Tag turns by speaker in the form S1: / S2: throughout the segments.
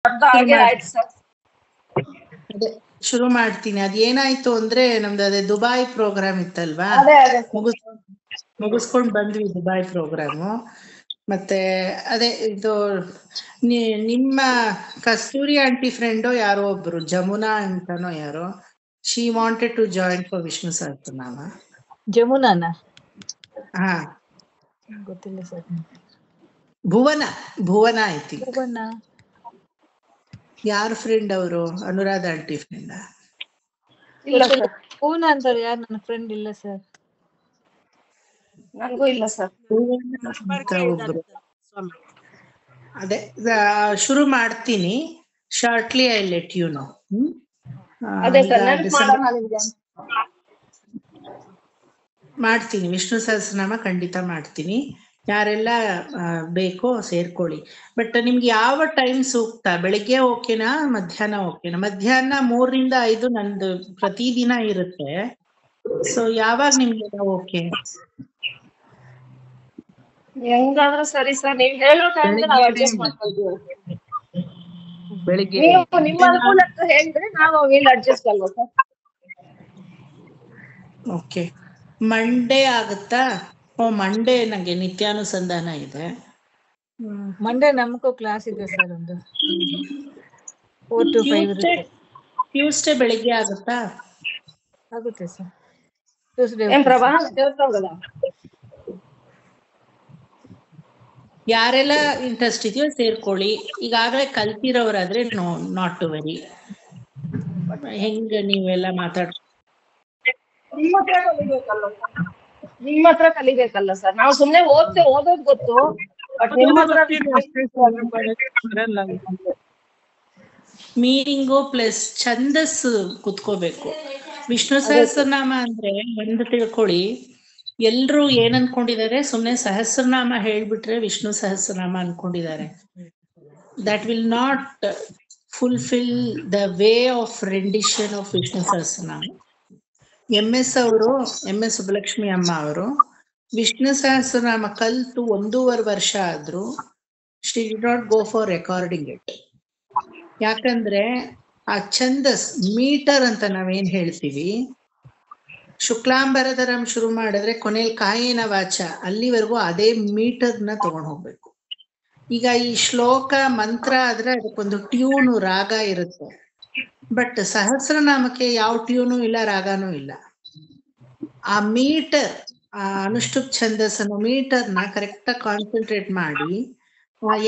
S1: ಶುರು
S2: ಹಾಗೆ
S1: ಮಾಡ್-
S2: ಆಯ್ತು ಸರ್.
S1: ಅದೇ ಶುರು ಮಾಡ್ತೀನಿ. ಅದೇನಾಯ್ತು ಅಂದ್ರೆ ನಮ್ದು ಅದೇ ದುಬೈ ಪ್ರೋಗ್ರಾಮ್ ಇತ್ತಲ್ವಾ,
S2: ಅದೇ ಅದೇ ಸರ್.
S1: ಮುಗಿಸ್ಕೊಂಡ್ ಬಂದ್ವಿ ದುಬೈ ಪ್ರೋಗ್ರಾಮು. ಮತ್ತೆ ಅದೇ ಇದು ನಿಮ್ಮ ಕಸ್ತೂರಿ ಆಂಟಿ ಫ್ರೆಂಡು ಯಾರೋ ಒಬ್ರು ಜಮುನಾ ಅಂತಾನೋ ಯಾರೋ, she wanted to join for Vishnu Sahasranama.
S3: ಜಮುನಾನ
S1: ಹಾ,
S3: ಗೊತ್ತಿಲ್ಲ ಸರ್.
S1: ಭುವನ ಐತಿ.
S3: ಭುವನ
S1: ಯಾರ ಫ್ರೆಂಡ್ ಅವರು? Anuradha aunty friend?
S2: ಇಲ್ಲ ಸರ್,
S3: ಭುವನ ಅಂತಾರೆ ಯಾರು ನನ್ನ ಫ್ರೆಂಡ್ ಇಲ್ಲ ಸರ್.
S2: ನನ್ಗೂ ಇಲ್ಲ ಸರ್.
S1: ಒಬ್ರು. ಅದೇ ಶುರು ಮಾಡ್ತೀನಿ. Shortly I let you know.
S2: ಅದೇ ಸರ್, ನೆನಪು ಮಾಡೋಣ ನಿಮ್ಗೆ.
S1: ಮಾಡ್ತೀನಿ, ವಿಷ್ಣು ಸಹಸ್ರನಾಮ ಖಂಡಿತ ಮಾಡ್ತೀನಿ. ಯಾರೆಲ್ಲ ಬೇಕೋ ಸೇರ್ಕೊಳ್ಳಿ. ಬಟ್ ನಿಮ್ಗೆ ಯಾವ ಟೈಮ್ ಸೂಕ್ತ? ಬೆಳಿಗ್ಗೆ ಓಕೆನಾ, ಮಧ್ಯಾಹ್ನ ಓಕೆನಾ? ಮಧ್ಯಾಹ್ನ 3 ರಿಂದ 5 ನಂದು ಪ್ರತಿದಿನ ಇರುತ್ತೆ. ಸೊ ಯಾವಾಗ ನಿಮ್ಗೆಲ್ಲ ಓಕೆ?
S2: ಹೆಂಗಾದ್ರೂ ಸರಿ ಸರ್, ನೀವ್ ಹೇಳೋ ಟೈಮ್ ನಾವು ಅಡ್ಜಸ್ಟ್ ಮಾಡ್ಕೊಳ್ತೀವಿ.
S1: ಬೆಳಿಗ್ಗೆ
S2: ನೀವು ನಿಮ್ಮ ಅನುಕೂಲಕ್ಕೆ ಹೇಳಿದ್ರೆ ನಾವು ಇಲ್ಲಿ ಅಡ್ಜಸ್ಟ್ ಅಲ್ವಾ ಸರ್?
S1: ಓಕೆ. ಮಂಡೇ ಆಗುತ್ತಾ? ಮಂಡೇ ನಂಗೆ ನಿತ್ಯಾನುಸಂಧಾನ ಇದೆ.
S3: ಮಂಡೇ ನಮಗೂ ಕ್ಲಾಸ್ ಇದೆ ಸರ್, ಒಂದು 4 to 5 ಇರುತ್ತೆ.
S1: ಟ್ಯೂಸ್ಡೇ ಬೆಳಿಗ್ಗೆ ಆಗುತ್ತಾ?
S3: ಆಗುತ್ತೆ ಸರ್. ಟ್ಯೂಸ್ಡೇ
S2: ಏನ್ ಪ್ರಭಾ ದೇವಸ್ಥಾನದ
S1: ಯಾರೆಲ್ಲ ಇಂಟ್ರೆಸ್ಟ್ ಇದೆಯೋ ಸೇರ್ಕೊಳ್ಳಿ. ಈಗಾಗಲೇ ಕಲ್ತಿರೋರಾದ್ರೆ ನಾಟ್ ಟು ವೆರಿ. ಹೆಂಗ ನೀವೆಲ್ಲ
S2: ನಿಮ್ಮ ಹತ್ರ ಕಲಿಬೇಕಲ್ಲ ಸರ್. ನಾವು ಸುಮ್ನೆ ಓದೋದ್ ಗೊತ್ತು, ಬಟ್ ನಿಮ್ಮ ಹತ್ರ
S1: ಮೀನಿಂಗು ಪ್ಲಸ್ ಛಂದಸ್ಸು ಕುತ್ಕೋಬೇಕು. ವಿಷ್ಣು ಸಹಸ್ರನಾಮ ಅಂದ್ರೆ ಒಂದು ತಿಳ್ಕೊಳ್ಳಿ, ಎಲ್ರು ಏನ್ ಅನ್ಕೊಂಡಿದ್ದಾರೆ, ಸುಮ್ನೆ ಸಹಸ್ರನಾಮ ಹೇಳ್ಬಿಟ್ರೆ ವಿಷ್ಣು ಸಹಸ್ರನಾಮ ಅನ್ಕೊಂಡಿದ್ದಾರೆ. That will not fulfil the way of rendition of Vishnu Sahasranama. M S Subbulakshmi ಅಮ್ಮ ಅವರು ವಿಷ್ಣು ಸಹಸ್ರನಾಮ ಕಲ್ತು 1.5 ವರ್ಷ ಆದ್ರೂ she did not go for recording it. ಯಾಕಂದ್ರೆ ಆ ಛಂದಸ್ ಮೀಟರ್ ಅಂತ ನಾವೇನ್ ಹೇಳ್ತೀವಿ, ಶುಕ್ಲಾಂಬರಧರಂ ಶುರು ಮಾಡಿದ್ರೆ ಕೊನೆಯಲ್ಲಿ ಕಾಯೇನ ವಾಚ ಅಲ್ಲಿವರೆಗೂ ಅದೇ ಮೀಟರ್ನ ತಗೊಂಡು ಹೋಗ್ಬೇಕು. ಈಗ ಈ ಶ್ಲೋಕ ಮಂತ್ರ ಆದ್ರೆ ಅದಕ್ಕೊಂದು ಟ್ಯೂನು ರಾಗ ಇರುತ್ತೆ. ಬಟ್ ಸಹಸ್ರನಾಮಕ್ಕೆ ಯಾವ ಟ್ಯೂನು ಇಲ್ಲ, ರಾಗನೂ ಇಲ್ಲ. ಆ ಮೀಟರ್, ಆ ಅನುಷ್ಠುಪ್ ಛಂದಸ್ ಅನ್ನೋ ಮೀಟರ್ನ ಕರೆಕ್ಟಾಗಿ ಕಾನ್ಸಂಟ್ರೇಟ್ ಮಾಡಿ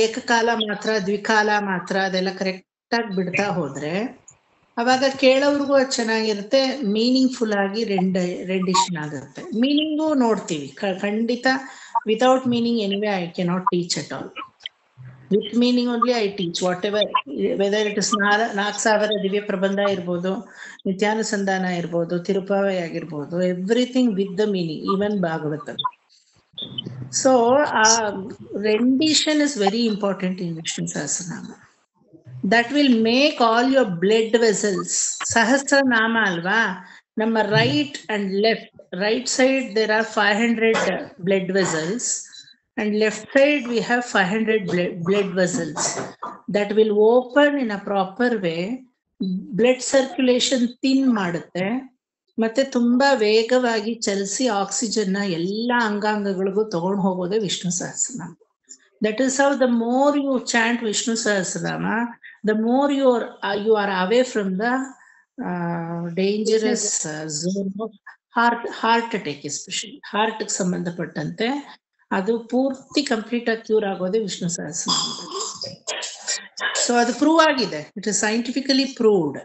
S1: ಏಕಕಾಲ ಮಾತ್ರ, ದ್ವಿಕಾಲ ಮಾತ್ರ ಅದೆಲ್ಲ ಕರೆಕ್ಟಾಗಿ ಬಿಡ್ತಾ ಹೋದ್ರೆ ಅವಾಗ ಕೇಳೋರ್ಗೂ ಅದು ಚೆನ್ನಾಗಿರುತ್ತೆ, ಮೀನಿಂಗ್ಫುಲ್ ಆಗಿ ರೆಂಡಿಷನ್ ಆಗುತ್ತೆ. ಮೀನಿಂಗು ನೋಡ್ತೀವಿ ಖಂಡಿತ. Without meaning anyway I cannot teach at all. With meaning only I teach whatever, whether it is 4000 Divya Prabandha ಇರ್ಬೋದು, ನಿತ್ಯಾನುಸಂಧಾನ ಇರ್ಬೋದು, ತಿರುಪಾವೈ ಆಗಿರ್ಬೋದು, everything with the meaning, even Bhagavata. So ಆ rendition is very important in Vishnu Sahasranama. That will make all your blood vessels. Sahasranama ಅಲ್ವಾ, ನಮ್ಮ right and left, right side there are 500 blood vessels and left side we have 500 blood vessels that will open in a proper way. Blood circulation thin ಮಾಡುತ್ತೆ, ಮತ್ತೆ ತುಂಬಾ ವೇಗವಾಗಿ ಚಲಿಸಿ oxygen ಎಲ್ಲ ಅಂಗಾಂಗಗಳಿಗೂ ತಗೊಂಡು ಹೋಗೋದೇ Vishnu Sahasranama. That is how the more you chant Vishnu Sahasranama, the more you are away from the dangerous zone of heart attack, especially heart ಗೆ ಸಂಬಂಧಪಟ್ಟಂತೆ ಅದು ಪೂರ್ತಿ ಕಂಪ್ಲೀಟ್ ಆಗಿ ಕ್ಯೂರ್ ಆಗೋದೇ ವಿಷ್ಣು ಸಹಸ್ರನಾಮ. ಸೊ ಅದು ಪ್ರೂವ್ ಆಗಿದೆ, ಇಟ್ ಇಸ್ ಸೈಂಟಿಫಿಕಲಿ ಪ್ರೂವ್ಡ್.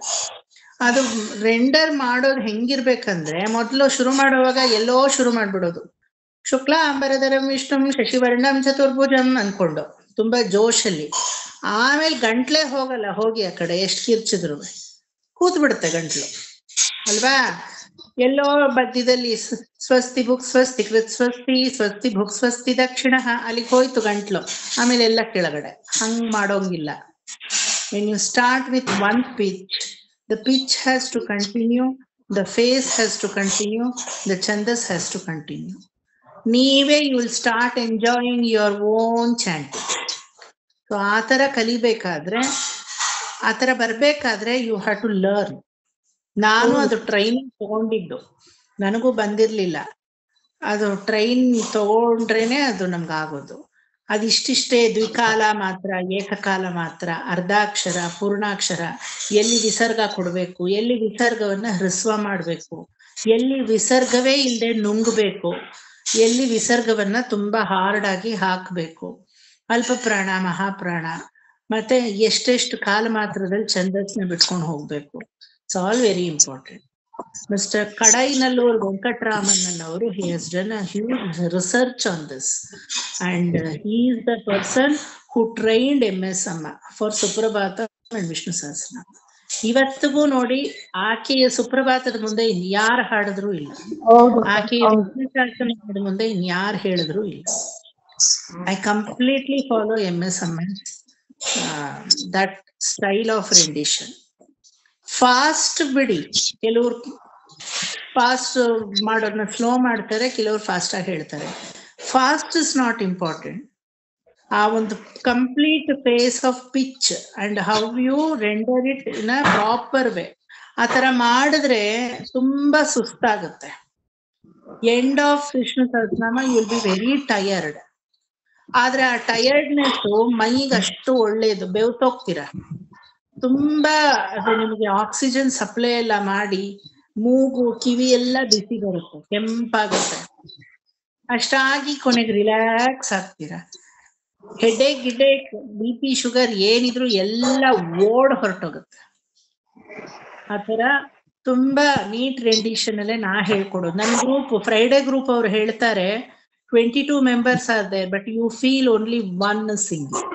S1: ಅದು render ಮಾಡೋದು ಹೆಂಗಿರ್ಬೇಕಂದ್ರೆ, ಮೊದಲು ಶುರು ಮಾಡುವಾಗ ಎಲ್ಲೋ ಶುರು ಮಾಡ್ಬಿಡೋದು, ಶುಕ್ಲ ಅಂಬರಧರಂ ವಿಷ್ಣುಂ ಶಶಿವರ್ಣಂ ಚತುರ್ಭುಜಂ ಅನ್ಕೊಂಡು ತುಂಬಾ ಜೋಶಲ್ಲಿ. ಆಮೇಲೆ ಗಂಟ್ಲೆ ಹೋಗಲ್ಲ, ಹೋಗಿ ಆ ಕಡೆ ಎಷ್ಟು ಕಿರ್ಚಿದ್ರು ಕೂತ್ ಬಿಡುತ್ತೆ ಗಂಟ್ಲು ಅಲ್ವಾ. ಎಲ್ಲೋ ಮಧ್ಯದಲ್ಲಿ ಸ್ವಸ್ತಿ ಭುಕ್ ಸ್ವಸ್ತಿ ಕೃತ್ ಸ್ವಸ್ತಿ ಸ್ವಸ್ತಿ ಭುಕ್ ಸ್ವಸ್ತಿ ದಕ್ಷಿಣ, ಅಲ್ಲಿಗೆ ಹೋಯ್ತು ಗಂಟ್ಲು, ಆಮೇಲೆ ಎಲ್ಲ ಕೆಳಗಡೆ. ಹಂಗ್ ಮಾಡೋಂಗಿಲ್ಲ. When you start with one pitch, the pitch has to continue, the phase has to continue, the chandas has to continue. ನೀವೇ you will start enjoying your own chanting. So ಆ ಥರ ಕಲಿಬೇಕಾದ್ರೆ ಆತರ ಬರ್ಬೇಕಾದ್ರೆ ಯು ಹ್ಯಾವ್ ಟು ಲರ್ನ್. ನಾನು ಅದು training ತಗೊಂಡಿದ್ದು, ನನಗೂ ಬಂದಿರ್ಲಿಲ್ಲ. ಅದು ಟ್ರೈನ್ ತಗೊಂಡ್ರೇನೆ ಅದು ನಮ್ಗಾಗೋದು. ಅದಿಷ್ಟಿಷ್ಟೇ ದ್ವಿಕಾಲ ಮಾತ್ರ, ಏಕಕಾಲ ಮಾತ್ರ, ಅರ್ಧಾಕ್ಷರ, ಪೂರ್ಣಾಕ್ಷರ, ಎಲ್ಲಿ ವಿಸರ್ಗ ಕೊಡ್ಬೇಕು, ಎಲ್ಲಿ ವಿಸರ್ಗವನ್ನ ಹ್ರಸ್ವ ಮಾಡ್ಬೇಕು, ಎಲ್ಲಿ ವಿಸರ್ಗವೇ ಇಲ್ಲದೆ ನುಂಗ್ಬೇಕು, ಎಲ್ಲಿ ವಿಸರ್ಗವನ್ನ ತುಂಬಾ ಹಾರ್ಡ್ ಆಗಿ ಹಾಕ್ಬೇಕು, ಅಲ್ಪ ಪ್ರಾಣ, ಮಹಾಪ್ರಾಣ, ಮತ್ತೆ ಎಷ್ಟೆಷ್ಟು ಕಾಲ ಮಾತ್ರದಲ್ಲಿ ಛಂದಸ್ನ ಬಿಟ್ಕೊಂಡು ಹೋಗ್ಬೇಕು. It's all very important. Mister Kadainallur Venkataraman ಅವರು he has done a huge research on this and he is the person who trained MS Amma for Suprabhata and Vishnu Sahasranama. ಇವತ್ತಿಗೂ ನೋಡಿ ಆಕೆಯ ಸುಪ್ರಭಾತದ ಮುಂದೆ ಇನ್ಯಾರು ಹಾಡಿದ್ರು ಇಲ್ಲ, ಆಕೆಯ ವಿಷ್ಣು ಸಹಸ್ರನಾಮದ ಮುಂದೆ ಇನ್ಯಾರು ಹೇಳಿದ್ರು ಇಲ್ಲ. I completely follow MS Amma, that style of rendition. Fast ಬಿಡಿ, ಕೆಲವ್ರು ಫಾಸ್ಟ್ ಮಾಡೋದನ್ನ ಸ್ಲೋ ಮಾಡ್ತಾರೆ, ಕೆಲವ್ರು ಫಾಸ್ಟ್ ಆಗಿ ಹೇಳ್ತಾರೆ. Fast is not important. ಆ ಒಂದು complete phase of pitch and how you render it in a proper way, ಆ ತರ ಮಾಡಿದ್ರೆ ತುಂಬಾ ಸುಸ್ತಾಗುತ್ತೆ. End of Vishnu Sahasranama you will be very tired. ಆದ್ರೆ ಆ ಟಯರ್ಡ್ನೆಸ್ ಮೈಗೆ ಅಷ್ಟು ಒಳ್ಳೇದು, ಬೆವ್ತೋಗ್ತೀರ ತುಂಬಾ. ಅದು ನಿಮಗೆ ಆಕ್ಸಿಜನ್ ಸಪ್ಲೈ ಎಲ್ಲ ಮಾಡಿ ಮೂಗು ಕಿವಿ ಎಲ್ಲ ಬಿಸಿ ಬರುತ್ತೆ, ಕೆಂಪಾಗುತ್ತೆ. ಅಷ್ಟಾಗಿ ಕೊನೆಗೆ ರಿಲ್ಯಾಕ್ಸ್ ಆಗ್ತೀರಾ. ಹೆಡೇಕ್ ಗಿಡೇಕ್ BP ಶುಗರ್ ಏನಿದ್ರು ಎಲ್ಲ ಓಡ್ ಹೊರಟೋಗುತ್ತೆ. ಆತರ ತುಂಬಾ ನೀಟ್ ರೆಂಡಿಷನ್ ಅಲ್ಲೇ ನಾ ಹೇಳ್ಕೊಡೋದು. ನನ್ನ ಗ್ರೂಪ್ ಫ್ರೈಡೆ ಗ್ರೂಪ್ ಅವ್ರು ಹೇಳ್ತಾರೆ 22 members are there but you feel only one single.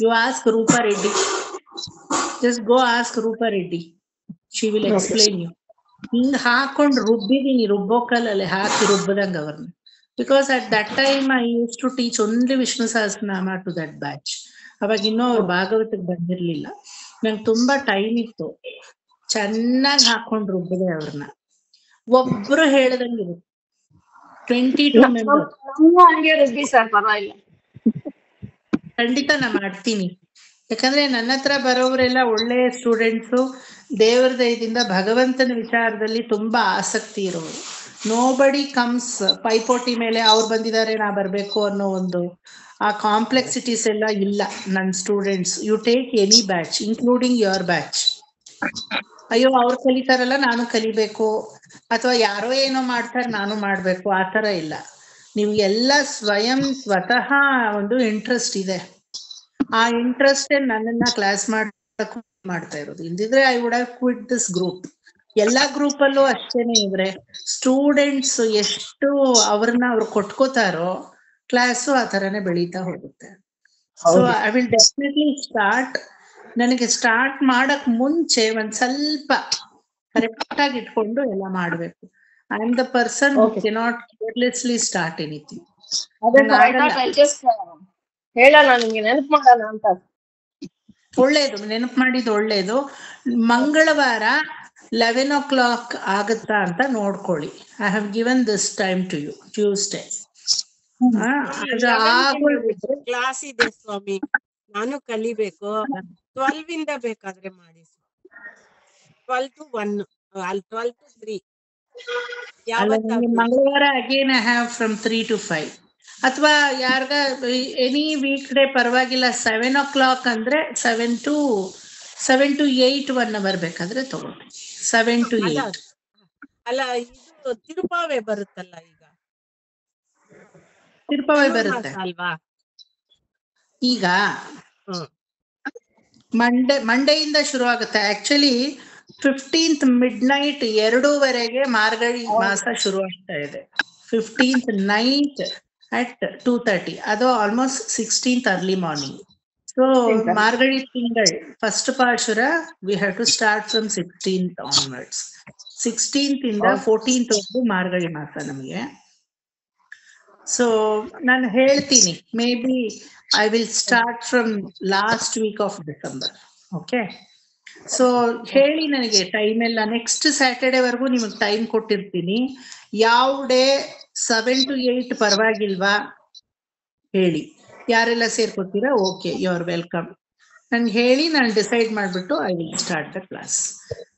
S1: You ask Rupa Reddy, just go ask Rupa Reddy, she will explain you. ಹಿಂಗ್ ಹಾಕೊಂಡು ರುಬ್ಬಿದೀನಿ, ರುಬ್ಬೋಕಲ್ಲೇ ಹಾಕಿ ರುಬ್ಬದಂಗ ಅವ್ರನ್ನ. Because at that time I use to teach only Vishnu Sahasranama to that batch. ಅವಾಗ ಇನ್ನೂ ಅವ್ರು ಭಾಗವತಕ್ಕೆ ಬಂದಿರ್ಲಿಲ್ಲ. ನಂಗೆ ತುಂಬಾ ಟೈಮ್ ಇತ್ತು, ಚೆನ್ನಾಗಿ ಹಾಕೊಂಡು ರುಬ್ಬದೆ ಅವ್ರನ್ನ. ಒಬ್ರು ಹೇಳ್ದಂಗಿರುತ್ತೆ. 22 members.
S2: ಹಂಗೆ ರುಬ್ಬಿ ಸರ್, ಪರವಾಗಿಲ್ಲ.
S1: ಖಂಡಿತ ನಾ ಮಾಡ್ತೀನಿ. ಯಾಕಂದ್ರೆ ನನ್ನ ಹತ್ರ ಬರೋರೆಲ್ಲ ಒಳ್ಳೆಯ ಸ್ಟೂಡೆಂಟ್ಸು, ದೇವರ ದಯದಿಂದ ಭಗವಂತನ ವಿಚಾರದಲ್ಲಿ ತುಂಬಾ ಆಸಕ್ತಿ ಇರೋರು. ನೋಬಡಿ ಕಮ್ಸ್ ಪೈಪೋಟಿ ಮೇಲೆ ಅವ್ರು ಬಂದಿದ್ದಾರೆ ನಾ ಬರ್ಬೇಕು ಅನ್ನೋ ಒಂದು ಆ ಕಾಂಪ್ಲೆಕ್ಸಿಟೀಸ್ ಎಲ್ಲ ಇಲ್ಲ ನನ್ನ students. You take any batch including your batch. ಅಯ್ಯೋ ಅವ್ರು ಕಲಿತಾರಲ್ಲ ನಾನು ಕಲಿಬೇಕು, ಅಥವಾ ಯಾರೋ ಏನೋ ಮಾಡ್ತಾರೆ ನಾನು ಮಾಡ್ಬೇಕು, ಆ ತರ ಇಲ್ಲ. ನೀವು ಎಲ್ಲ ಸ್ವತಃ ಒಂದು ಇಂಟ್ರೆಸ್ಟ್ ಇದೆ. ಆ ಇಂಟ್ರೆಸ್ಟ್ ನನ್ನನ್ನ ಕ್ಲಾಸ್ ಮಾಡ್ತಾ ಇರೋದು. ಇಲ್ದಿದ್ರೆ I would have quit this group. ಎಲ್ಲಾ ಗ್ರೂಪ್ ಅಲ್ಲೂ ಅಷ್ಟೇನೆ ಇದ್ರೆ ಸ್ಟೂಡೆಂಟ್ಸ್ ಎಷ್ಟು ಅವ್ರನ್ನ ಅವ್ರು ಕೊಟ್ಕೋತಾರೋ ಕ್ಲಾಸು ಆ ತರನೇ ಬೆಳೀತಾ ಹೋಗುತ್ತೆ. So I will definitely start. ನನಗೆ ಸ್ಟಾರ್ಟ್ ಮಾಡಕ್ ಮುಂಚೆ ಒಂದ್ ಸ್ವಲ್ಪ ಕರೆಕ್ಟ್ ಆಗಿ ಇಟ್ಕೊಂಡು ಎಲ್ಲ ಮಾಡ್ಬೇಕು. I am the person who cannot carelessly start anything.
S2: ಹೇಳೋಣ ನಿಮ್ಗೆ, ನೆನಪು ಮಾಡೋಣ ಅಂತ.
S1: ಒಳ್ಳೇದು, ನೆನಪು ಮಾಡಿದ್ದು ಒಳ್ಳೇದು. ಮಂಗಳವಾರ 11 o'clock ಆಗುತ್ತಾ ಅಂತ ನೋಡ್ಕೊಳ್ಳಿ. I have given this time to you. Tuesday
S4: class ಇದೆ ಸ್ವಾಮಿ, ನಾನು ಕಲಿಬೇಕು. 12 ಇಂದ ಬೇಕಾದ್ರೆ ಮಾಡಿ, 12 to 1, 12 to 3.
S1: ಮಂಗಳವಾರ again I have from 3 to 5. ಅಥವಾ ಯಾರ್ಗ ಎನಿ ವೀಕ್ ಡೇ ಪರವಾಗಿಲ್ಲ. 7 o'clock ಅಂದ್ರೆ 7 to 8 1 hour ಬೇಕಾದ್ರೆ ತಗೊಳ್ಳಿ. 7 to 8.
S4: ಅಲ್ಲ, ಇದು ತಿರುಪಾವೆ ಬರುತ್ತಲ್ಲ ಈಗ,
S1: ತಿರುಪಾವೆ ಬರುತ್ತೆ
S4: ಅಲ್ವಾ
S1: ಈಗ. ಮಂಡೆಯಿಂದ ಶುರು ಆಗುತ್ತೆ. ಆಕ್ಚುಲಿ 15th midnight 2:00 ಮಾರ್ಗಳಿ ಮಾಸ ಶುರು ಆಗ್ತಾ ಇದೆ. 15th night at 2:30. ಅದು almost 16th early morning. So Margazhi ತಿಂಗಳು ಫಸ್ಟ್ ಪಾಶುರ we have to start from 16th onwards. 16th ಇಂದ 14th ವರೆಗೂ ಮಾರ್ಗಳಿ ಮಾಸ ನಮಗೆ. ಸೊ ನಾನು ಹೇಳ್ತೀನಿ, may be I will start from last week of December. Okay, so ಹೇಳಿ ನನಗೆ ಟೈಮ್ ಎಲ್ಲ. ನೆಕ್ಸ್ಟ್ ಸ್ಯಾಟರ್ಡೆ ವರೆಗೂ ನಿಮಗೆ ಟೈಮ್ ಕೊಟ್ಟಿರ್ತೀನಿ. ಯಾವ ಡೇ 7 to 8 ಪರವಾಗಿಲ್ವಾ ಹೇಳಿ. ಯಾರೆಲ್ಲ ಸೇರ್ಕೊತೀರಾ? Okay, you are welcome. ನನ್ಗೆ ಹೇಳಿ ನಾನು ಡಿಸೈಡ್ ಮಾಡ್ಬಿಟ್ಟು I will start the class.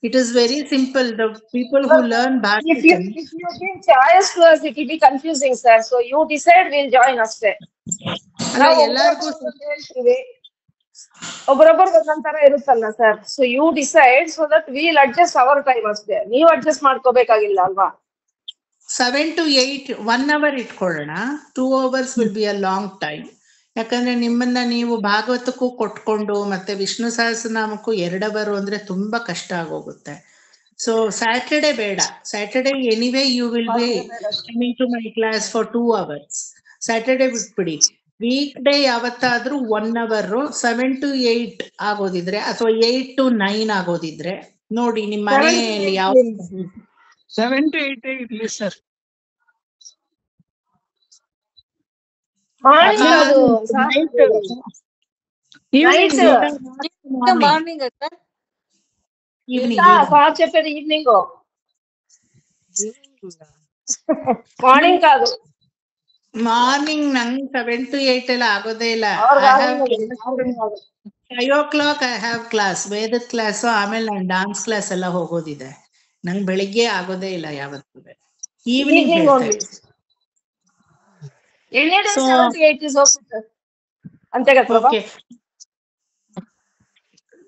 S1: It is very simple. The people who learn
S2: If
S1: Bhagavatam.
S2: you give choice to us, it will be confusing, sir. So you decide, we'll join ಅಷ್ಟೇ.
S1: ಅಲ್ಲ ಎಲ್ಲಾರ್ಗು
S2: ಒಬ್ಬರೊಬ್ಬರಿಗೆ ಒಂದೊಂದರ ಇರುತ್ತಲ್ಲ sir. So you decide so that will adjust our time ಅಷ್ಟೇ. ನೀವು adjust ಮಾಡ್ಕೋಬೇಕಾಗಿಲ್ಲ ಅಲ್ವಾ?
S1: 7 to 8 1 hour ಇಟ್ಕೊಳ್ಳೋಣ. 2 hours will be a long time. ಯಾಕಂದ್ರೆ ನಿಮ್ಮನ್ನ ನೀವು ಭಾಗವತಕ್ಕೂ ಕೊಟ್ಕೊಂಡು ಮತ್ತೆ ವಿಷ್ಣು ಸಹಸ್ರನಾಮಕ್ಕೂ 2 hour ಅಂದ್ರೆ ತುಂಬಾ ಕಷ್ಟ ಆಗೋಗುತ್ತೆ. ಸೊ ಸ್ಯಾಟರ್ಡೆ ಬೇಡ. Saturday anyway you will be coming to my class for 2 hours. Saturday ಬಿಟ್ಬಿಡಿ. ವೀಕ್ ಡೇ ಯಾವತ್ತಾದ್ರೂ 1 hour 7 to 8 ಆಗೋದಿದ್ರೆ ಅಥವಾ 8 to 9 ಆಗೋದಿದ್ರೆ ನೋಡಿ ನಿಮ್ಮ ಮನೆಯಲ್ಲಿ ಯಾವ
S5: 7 to 8 ಇರ್ಲಿ sir.
S3: Morning sir.
S2: Evening morning కాదు,
S1: మార్నింగ్ ನಂಗೆ 7 to 8 ಎಲ್ಲ ಆಗೋದೇ ಇಲ್ಲ. 5 o'clock ಐ ಹ್ಯಾವ್ ಕ್ಲಾಸ್, ವೇದದ ಕ್ಲಾಸ್, ಆಮೇಲೆ ನಾನು ಡಾನ್ಸ್ ಕ್ಲಾಸ್ ಎಲ್ಲ ಹೋಗೋದಿದೆ. ನಂಗೆ ಬೆಳಿಗ್ಗೆ ಆಗೋದೇ ಇಲ್ಲ ಯಾವತ್ತೂ. ಈವ್ನಿಂಗ್
S2: అంతే కదా ప్రభా?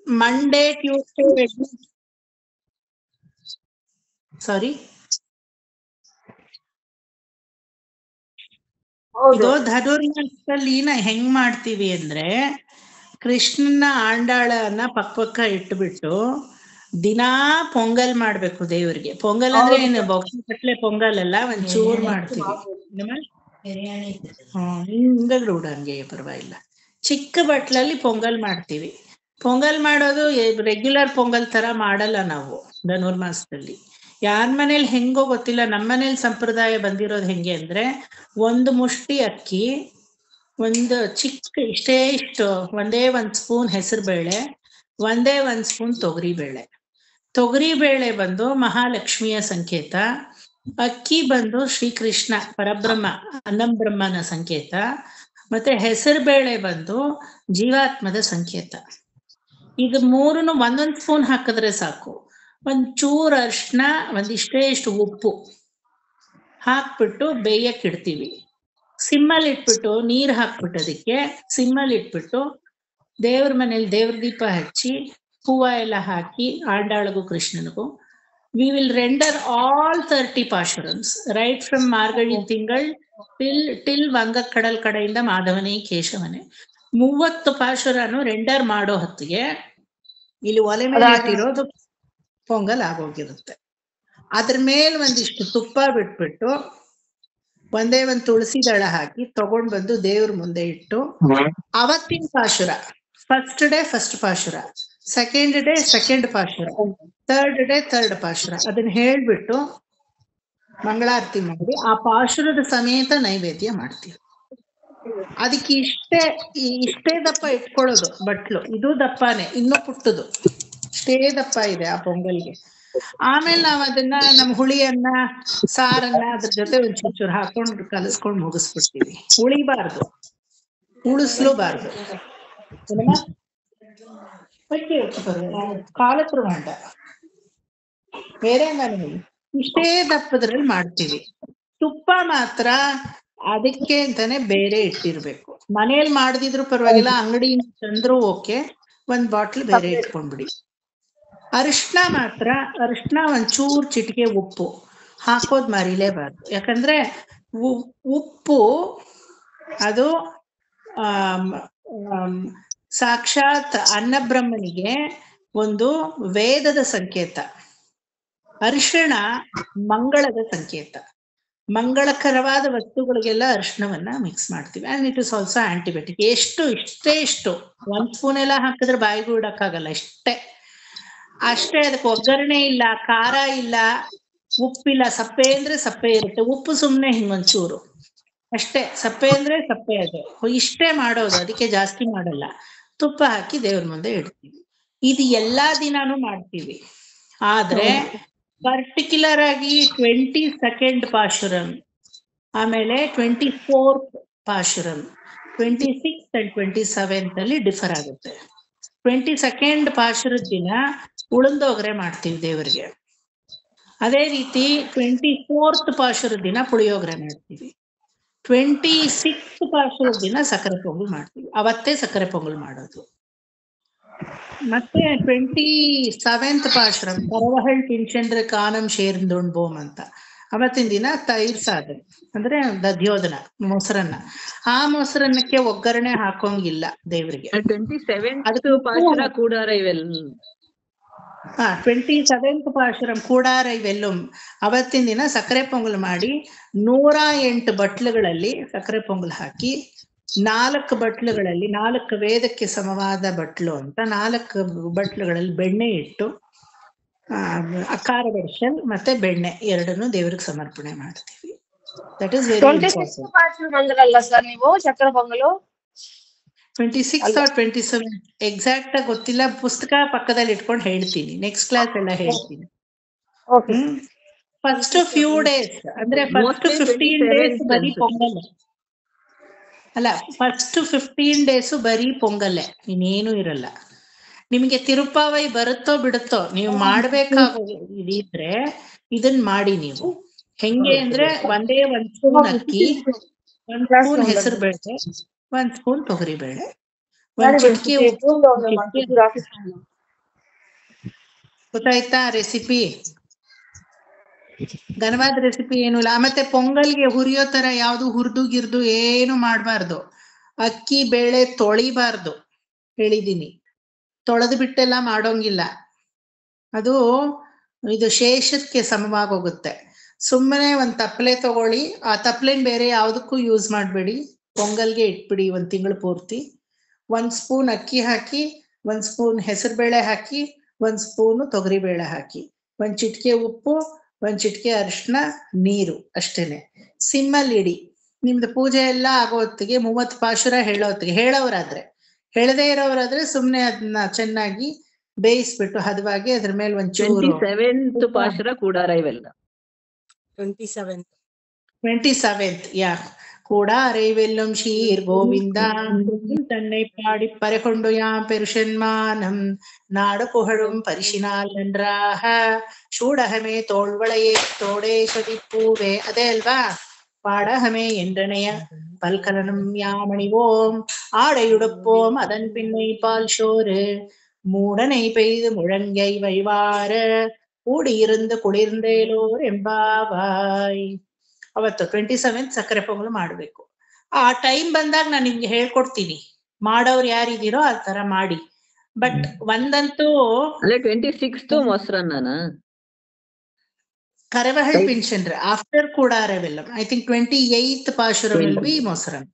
S1: ಮಂಡೇ ಟ್ಯೂಸ್ಡೇ ಸಾರಿ ಇದು ಧನುರ್ಮಾಸದಲ್ಲಿ ನಾ ಹೆಂಗ್ ಮಾಡ್ತೀವಿ ಅಂದ್ರೆ ಕೃಷ್ಣನ ಆಂಡಾಳನ್ನ ಪಕ್ಕ ಇಟ್ಬಿಟ್ಟು ದಿನಾ ಪೊಂಗಲ್ ಮಾಡ್ಬೇಕು ದೇವ್ರಿಗೆ. ಪೊಂಗಲ್ ಅಂದ್ರೆ ಏನು ಬಾಕ್ಸ್ ಕಟ್ಲೆ ಪೊಂಗಲ್ ಅಲ್ಲ, ಒಂಚೂರ್ ಮಾಡ್ತೀವಿ. ಹಿಂಗೂಡಂಗೆ ಪರವಾಗಿಲ್ಲ. ಚಿಕ್ಕ ಬಟ್ಲಲ್ಲಿ ಪೊಂಗಲ್ ಮಾಡ್ತೀವಿ. ಪೊಂಗಲ್ ಮಾಡೋದು ರೆಗ್ಯುಲರ್ ಪೊಂಗಲ್ ತರ ಮಾಡಲ್ಲ ನಾವು ಧನುರ್ಮಾಸದಲ್ಲಿ. ಯಾರ ಮನೇಲಿ ಹೆಂಗೋ ಗೊತ್ತಿಲ್ಲ, ನಮ್ಮ ಮನೇಲಿ ಸಂಪ್ರದಾಯ ಬಂದಿರೋದು ಹೆಂಗೆ ಅಂದ್ರೆ 1 ಮುಷ್ಟಿ ಅಕ್ಕಿ, ಒಂದು ಚಿಕ್ಕ ಇಷ್ಟೇ ಇಷ್ಟು ಒಂದೇ 1 ಸ್ಪೂನ್ ಹೆಸರು ಬೇಳೆ, ಒಂದೇ 1 ಸ್ಪೂನ್ ತೊಗರಿಬೇಳೆ. ತೊಗರಿಬೇಳೆ ಬಂದು ಮಹಾಲಕ್ಷ್ಮಿಯ ಸಂಕೇತ, ಅಕ್ಕಿ ಬಂದು ಶ್ರೀಕೃಷ್ಣ ಪರಬ್ರಹ್ಮ ಅನ್ನಂಬ್ರಹ್ಮನ ಸಂಕೇತ, ಮತ್ತೆ ಹೆಸರು ಬೇಳೆ ಬಂದು ಜೀವಾತ್ಮದ ಸಂಕೇತ. ಇದು ಮೂರನ್ನು 1 ಸ್ಪೂನ್ ಹಾಕಿದ್ರೆ ಸಾಕು. ಒಂಚೂರು ಅರಿಶಿನ, ಒಂದಿಷ್ಟೇ ಇಷ್ಟು ಉಪ್ಪು ಹಾಕ್ಬಿಟ್ಟು ಬೇಯಕ್ಕೆ ಇಡ್ತೀವಿ. ಸಿಮ್ಮಲ್ಲಿ ಇಟ್ಬಿಟ್ಟು ನೀರು ಹಾಕ್ಬಿಟ್ಟು ಅದಕ್ಕೆ ಸಿಮ್ಮಲ್ಲಿ ಇಟ್ಬಿಟ್ಟು ದೇವ್ರ ಮನೇಲಿ ದೇವ್ರ ದೀಪ ಹಚ್ಚಿ ಹೂವು ಎಲ್ಲ ಹಾಕಿ ಆಂಡಾಳಗೂ ಕೃಷ್ಣನಿಗೂ ವಿ ವಿಲ್ ರೆಂಡರ್ ಆಲ್ 30 ಪಾಶುರಮ್ಸ್ ರೈಟ್ ಫ್ರಮ್ ಮಾರ್ಗಳಿ ತಿಂಗಳ್ ಟಿಲ್ ವಂಗಕ್ಕಡಲ್ ಕಡೆಯಿಂದ ಮಾಧವನೇ ಕೇಶವನೇ. 30 ಪಾಶುರನು ರೆಂಡರ್ ಮಾಡೋ ಹೊತ್ತಿಗೆ ಇಲ್ಲಿ ಒಲೆ ಮೇಲೆ ಇಟ್ಟಿರೋದು ಪೊಂಗಲ್ ಆಗೋಗಿರುತ್ತೆ. ಅದ್ರ ಮೇಲೆ ಒಂದಿಷ್ಟು ತುಪ್ಪ ಬಿಟ್ಬಿಟ್ಟು ಒಂದೇ 1 ತುಳಸಿ ದಳ ಹಾಕಿ ತಗೊಂಡ್ ಬಂದು ದೇವ್ರ ಮುಂದೆ ಇಟ್ಟು ಅವತ್ತಿನ ಪಾಶುರ, ಫಸ್ಟ್ ಡೇ ಫಸ್ಟ್ ಪಾಶುರ, ಸೆಕೆಂಡ್ ಡೇ ಸೆಕೆಂಡ್ ಪಾಶುರ, ಥರ್ಡ್ ಡೇ ಥರ್ಡ್ ಪಾಶುರ ಅದನ್ನ ಹೇಳ್ಬಿಟ್ಟು ಮಂಗಳಾರತಿ ಮಾಡಿ ಆ ಪಾಶುರದ ಸಮೇತ ನೈವೇದ್ಯ ಮಾಡ್ತೀವಿ. ಅದಕ್ಕೆ ಇಷ್ಟೇ ದಪ್ಪ ಇಟ್ಕೊಳ್ಳೋದು ಬಟ್ಲು. ಇದು ದಪ್ಪನೇ, ಇನ್ನೂ ಪುಟ್ಟದು ಇಷ್ಟೇ ದಪ್ಪ ಇದೆ ಆ ಪೊಂಗಲ್ಗೆ. ಆಮೇಲೆ ನಾವ್ ಅದನ್ನ ನಮ್ಮ ಹುಳಿಯನ್ನ ಸಾರನ್ನ ಅದ್ರ ಜೊತೆ ಒಂಚೂರು ಹಾಕೊಂಡು ಕಲಸ್ಕೊಂಡು ಮುಗಿಸ್ಬಿಡ್ತೀವಿ. ಉಳಿಬಾರ್ದು, ಉಳಿಸ್ಲೂಬಾರ್ದು. ಕಾಲತ್ರ ಮಂಡ ಬೇರೆ ಮನೆ ಇಷ್ಟೇ ದಪ್ಪದ್ರಲ್ಲಿ ಮಾಡ್ತೀವಿ. ತುಪ್ಪ ಮಾತ್ರ ಅದಕ್ಕೆ ಅಂತಾನೆ ಬೇರೆ ಇಟ್ಟಿರ್ಬೇಕು. ಮನೇಲಿ ಮಾಡದಿದ್ರು ಪರವಾಗಿಲ್ಲ, ಅಂಗಡಿಯಿಂದ ತಂದ್ರು ಓಕೆ, 1 ಬಾಟ್ಲ್ ಬೇರೆ ಇಟ್ಕೊಂಡ್ಬಿಡಿ. ಅರಿಶಿನ ಮಾತ್ರ, ಅರಿಶಿನ ಒಂಚೂರು ಚಿಟಿಕೆ ಉಪ್ಪು ಹಾಕೋದ್ ಮರಿಲೇಬಾರ್ದು. ಯಾಕಂದ್ರೆ ಉಪ್ಪು ಅದು ಸಾಕ್ಷಾತ್ ಅನ್ನಬ್ರಹ್ಮನಿಗೆ ಒಂದು ವೇದದ ಸಂಕೇತ. ಅರಿಶಿಣ ಮಂಗಳದ ಸಂಕೇತ. ಮಂಗಳಕರವಾದ ವಸ್ತುಗಳಿಗೆಲ್ಲ ಅರಿಶಿಣವನ್ನ ಮಿಕ್ಸ್ ಮಾಡ್ತೀವಿ. And it is also antibiotic. ಇಷ್ಟೇ 1 ಸ್ಪೂನ್ ಎಲ್ಲ ಹಾಕಿದ್ರೆ ಬಾಯಿಗೂ ಇಡಕ್ಕಾಗಲ್ಲ. ಅಷ್ಟೇ. ಅದಕ್ಕೆ ಒಗ್ಗರಣೆ ಇಲ್ಲ, ಖಾರ ಇಲ್ಲ, ಉಪ್ಪಿಲ್ಲ. ಸಪ್ಪೆ ಅಂದ್ರೆ ಸಪ್ಪೆ ಇರುತ್ತೆ, ಉಪ್ಪು ಸುಮ್ನೆ ಹಿಂಗೊಂಚೂರು ಅಷ್ಟೇ. ಸಪ್ಪೆ ಅಂದ್ರೆ ಸಪ್ಪೆ. ಅದು ಇಷ್ಟೇ ಮಾಡೋದು, ಅದಕ್ಕೆ ಜಾಸ್ತಿ ಮಾಡಲ್ಲ. ತುಪ್ಪ ಹಾಕಿ ದೇವ್ರ ಮುಂದೆ ಇಡ್ತೀವಿ. ಇದು ಎಲ್ಲಾ ದಿನಾನು ಮಾಡ್ತೀವಿ. ಆದ್ರೆ ಪರ್ಟಿಕ್ಯುಲರ್ ಆಗಿ 22nd ಪಾಶುರಂ, ಆಮೇಲೆ 24th ಪಾಶುರಂ, 26th and 27th ಅಲ್ಲಿ ಡಿಫರ್ ಆಗುತ್ತೆ. 22nd ಪಾಶುರದ ದಿನ ಉಳುಂದೋಗರೆ ಮಾಡ್ತೀವಿ ದೇವರಿಗೆ. ಅದೇ ರೀತಿ 24th ಪಾಶುರದ ದಿನ ಪುಳಿಯೋಗರೆ ಮಾಡ್ತೀವಿ. 26th ಪಾಶುರದ ದಿನ ಸಕ್ಕರೆ ಪೊಂಗಲ್ ಮಾಡ್ತೀವಿ. ಅವತ್ತೇ ಸಕ್ಕರೆ ಪೊಂಗಲ್ ಮಾಡೋದು. ಮತ್ತೆ 27th ಪಾಶುರಂ ಕರವಹಳ್ ಪಿಂಚಂದ್ರ ಕಾನಂ ಶೇರ್ದುಣ್ಬೋಮ್ ಅಂತ, ಅವತ್ತಿನ ದಿನ ತೈರ್ ಸಾಧನೆ ಅಂದ್ರೆ ದಧ್ಯೋದನ, ಮೊಸರನ್ನ. ಆ ಮೊಸರನ್ನಕ್ಕೆ ಒಗ್ಗರಣೆ ಹಾಕೋಂಗಿಲ್ಲ ದೇವರಿಗೆ.
S6: 27th ಪಾಶುರ ಕೂಡಾರ ಇವೆಲ್ಲ.
S1: 27th ಪಾಶುರಂ ಕೂಡಾರ ಇವೆಲ್ಲum ಅವತ್ತಿನ ದಿನ ಸಕ್ಕರೆ ಪೊಂಗಲ್ ಮಾಡಿ 108 ಬಟ್ಲುಗಳಲ್ಲಿ ಸಕ್ಕರೆ ಪೊಂಗಲ್ ಹಾಕಿ 4 ಬಟ್ಲುಗಳಲ್ಲಿ 4 ವೇದಕ್ಕೆ ಸಮವಾದ ಬಟ್ಲು ಅಂತ 4 ಬಟ್ಲುಗಳಲ್ಲಿ ಬೆಣ್ಣೆ ಇಟ್ಟು ಅಕಾರ ಬೆಡ್ಶಲ್ ಮತ್ತೆ ಬೆಣ್ಣೆ ಎರಡನ್ನು ದೇವರಿಗೆ ಸಮರ್ಪಣೆ ಮಾಡ್ತೀವಿ. That is very important.
S2: ಅಂದ್ರಲ್ಲ ಸರ್ ನೀವು ಚಕ್ರ ಪೊಂಗಲು
S1: 26 or 27 ಎಕ್ಸಾಕ್ಟ್ ಆಗಿ ಗೊತ್ತಿಲ್ಲ, ಪುಸ್ತಕ ಪಕ್ಕದಲ್ಲಿ ಇಟ್ಕೊಂಡು ಹೇಳ್ತೀನಿ, ನೆಕ್ಸ್ಟ್ ಕ್ಲಾಸ್ ಎಲ್ಲ ಹೇಳ್ತೀನಿ. ಫಸ್ಟ್ ಫ್ಯೂ ಡೇಸ್ ಅಂದ್ರೆ ಫಸ್ಟ್ 15 ಡೇಸ್ ಬರೀ ಪೊಂಗಲ್ ಅಲ್ಲ, ಫಸ್ಟ್ 15 ಡೇಸು ಬರೀ ಪೊಂಗಲ್ಲೇ, ಇನ್ನೇನು ಇರಲ್ಲ. ನಿಮಗೆ ತಿರುಪಾವೈ ಬರುತ್ತೋ ಬಿಡುತ್ತೋ, ನೀವು ಮಾಡ್ಬೇಕಾಗಿದ್ರೆ ಇದನ್ ಮಾಡಿ. ನೀವು ಹೆಂಗೆ ಅಂದ್ರೆ ಒಂದೇ 1 ಸ್ಪೂನ್ ಅಕ್ಕಿ, 1 ಸ್ಪೂನ್ ಹೆಸರು ಬೇಳೆ, 1 ಸ್ಪೂನ್ ತೊಗರಿ ಬೇಳೆ, 1 ಚಿಟಿಕೆ ಉಪ್ಪು. ಗೊತ್ತಾಯ್ತಾ ರೆಸಿಪಿ? ಘನವಾದ ರೆಸಿಪಿ ಏನು ಇಲ್ಲ. ಮತ್ತೆ ಪೊಂಗಲ್ಗೆ ಹುರಿಯೋ ತರ ಯಾವ್ದು ಹುರಿದು ಗಿರ್ದು ಏನು ಮಾಡಬಾರ್ದು. ಅಕ್ಕಿ ಬೇಳೆ ತೊಳಿಬಾರ್ದು, ಹೇಳಿದೀನಿ. ತೊಳೆದು ಬಿಟ್ಟೆಲ್ಲ ಮಾಡೋಂಗಿಲ್ಲ, ಅದು ಇದು ಶೇಷಕ್ಕೆ ಸಮವಾಗೋಗುತ್ತೆ. ಸುಮ್ಮನೆ 1 ತಪ್ಪಲೆ ತಗೊಳ್ಳಿ, ಆ ತಪ್ಪಲೆನ್ ಬೇರೆ ಯಾವ್ದಕ್ಕೂ ಯೂಸ್ ಮಾಡಬೇಡಿ, ಪೊಂಗಲ್ಗೆ ಇಟ್ಬಿಡಿ 1 ತಿಂಗಳು ಪೂರ್ತಿ. 1 ಸ್ಪೂನ್ ಅಕ್ಕಿ ಹಾಕಿ, 1 ಸ್ಪೂನ್ ಹೆಸರು ಬೇಳೆ ಹಾಕಿ, 1 ಸ್ಪೂನು ತೊಗರಿ ಬೇಳೆ ಹಾಕಿ, 1 ಚಿಟಿಕೆ ಉಪ್ಪು, 1 ಚಿಟಿಕೆ ಅರಿಶಿನ, ನೀರು, ಅಷ್ಟೇನೆ. ಸಿಮ್ಮಲ್ಲಿ ಇಡಿ. ನಿಮ್ದು ಪೂಜೆ ಎಲ್ಲ ಆಗೋ ಹೊತ್ತಿಗೆ 30 ಪಾಶುರ ಹೇಳೋ ಹೊತ್ತಿಗೆ, ಹೇಳೋರಾದ್ರೆ, ಹೇಳದೇ ಇರೋರಾದ್ರೆ ಸುಮ್ನೆ ಅದನ್ನ ಚೆನ್ನಾಗಿ ಬೇಯಿಸ್ಬಿಟ್ಟು ಹದವಾಗಿ ಅದ್ರ ಮೇಲೆ ಒಂಚೂರು
S6: 27th ಪಾಶುರ ಕೂಡಾರ ಇವೆಲ್ಲ.
S4: 27th
S1: ಯಾ கூடாரை வெல்லும் ஷீர் கோவிந்தா தன்னை பாடி பறைகொண்டு யாம் பெருஷன்மானம் நாடு புகழும் பரிசினால் நன்றாக சூடகமே தோள்வளையே தோடே சதிப்பூவே. அதே அல்வா? பாடகமே என்றனைய பல்கலனும் யாமணிவோம் ஆடையுடுப்போம் அதன் பின்னை பால் சோறு மூடனை பெய்து முழங்கை வழிவார ಕೂಡಿಯಿருந்து ಕುಳಿರ್ந்தೇಲೋರ್ ಎಂಬಾವಾಯ್. ಅವತ್ತು 27th ಸಕ್ಕರೆ ಪೊಂಗಲ್ ಮಾಡ್ಬೇಕು. ಆ ಟೈಮ್ ಬಂದಾಗ ನಾನು ನಿಮ್ಗೆ ಹೇಳ್ಕೊಡ್ತೀನಿ, ಮಾಡೋರು ಯಾರಿದ್ದೀರೋ ಆ ತರ ಮಾಡಿ. ಬಟ್ ಒಂದಂತೂ
S6: 26th ಮೊಸರನ್ನ
S1: ಕರವಹಳ್ ಪಿಂಚನ್ರೆ ಆಫ್ಟರ್ ಕೂಡಾರವೆಲ್ಲಂ. ಐ ಥಿಂಕ್ 28th ಪಾಶುರ ವಿಲ್ ಬಿ ಮೊಸರನ್.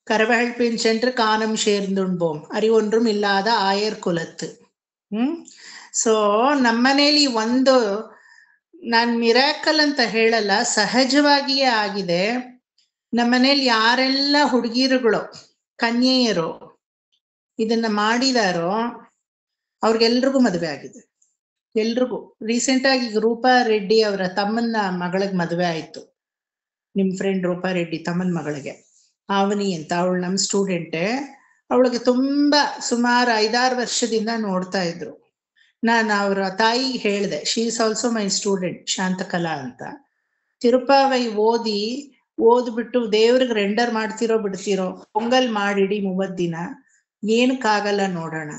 S1: கரவஹள் பின்சென்று காணம் சேர்ந்துண்போம் அறிவொன்றும் ಇಲ್ಲಾದ ಆಯರ್ ಕುಲತ್ತು. ಸೊ ನಮ್ಮನೇಲಿ ಒಂದು, ನಾನ್ ಮಿರಾಕಲ್ ಅಂತ ಹೇಳಲ್ಲ, ಸಹಜವಾಗಿಯೇ ಆಗಿದೆ. ನಮ್ಮನೇಲಿ ಯಾರೆಲ್ಲ ಹುಡುಗಿರುಗಳು ಕನ್ಯೆಯರು ಇದನ್ನ ಮಾಡಿದಾರೋ ಅವ್ರಿಗೆಲ್ರಿಗೂ ಮದುವೆ ಆಗಿದೆ. ಎಲ್ರಿಗೂ. ರೀಸೆಂಟ್ ಆಗಿ ರೂಪಾ ರೆಡ್ಡಿ ಅವರ ತಮ್ಮನ ಮಗಳಿಗೆ ಮದುವೆ ಆಯ್ತು. ನಿಮ್ ಫ್ರೆಂಡ್ ರೂಪಾ ರೆಡ್ಡಿ ತಮ್ಮನ ಮಗಳಿಗೆ, ಆವನಿ ಅಂತ, ಅವಳು ನಮ್ ಸ್ಟೂಡೆಂಟೇ. ಅವಳಿಗೆ ತುಂಬಾ ಸುಮಾರು 5-6 ವರ್ಷದಿಂದ ನೋಡ್ತಾ ಇದ್ರು. ನಾನು ಅವರ ತಾಯಿಗೆ ಹೇಳಿದೆ, she is also my student Shantakala ಅಂತ. ತಿರುಪಾವೈ ಓದ್ಬಿಟ್ಟು ದೇವ್ರಿಗೆ ರೆಂಡರ್ ಮಾಡ್ತಿರೋ ಬಿಡ್ತಿರೋ, ಪೊಂಗಲ್ ಮಾಡಿಡಿ 30 ದಿನ, ಏನಕ್ಕಾಗಲ್ಲ ನೋಡೋಣ.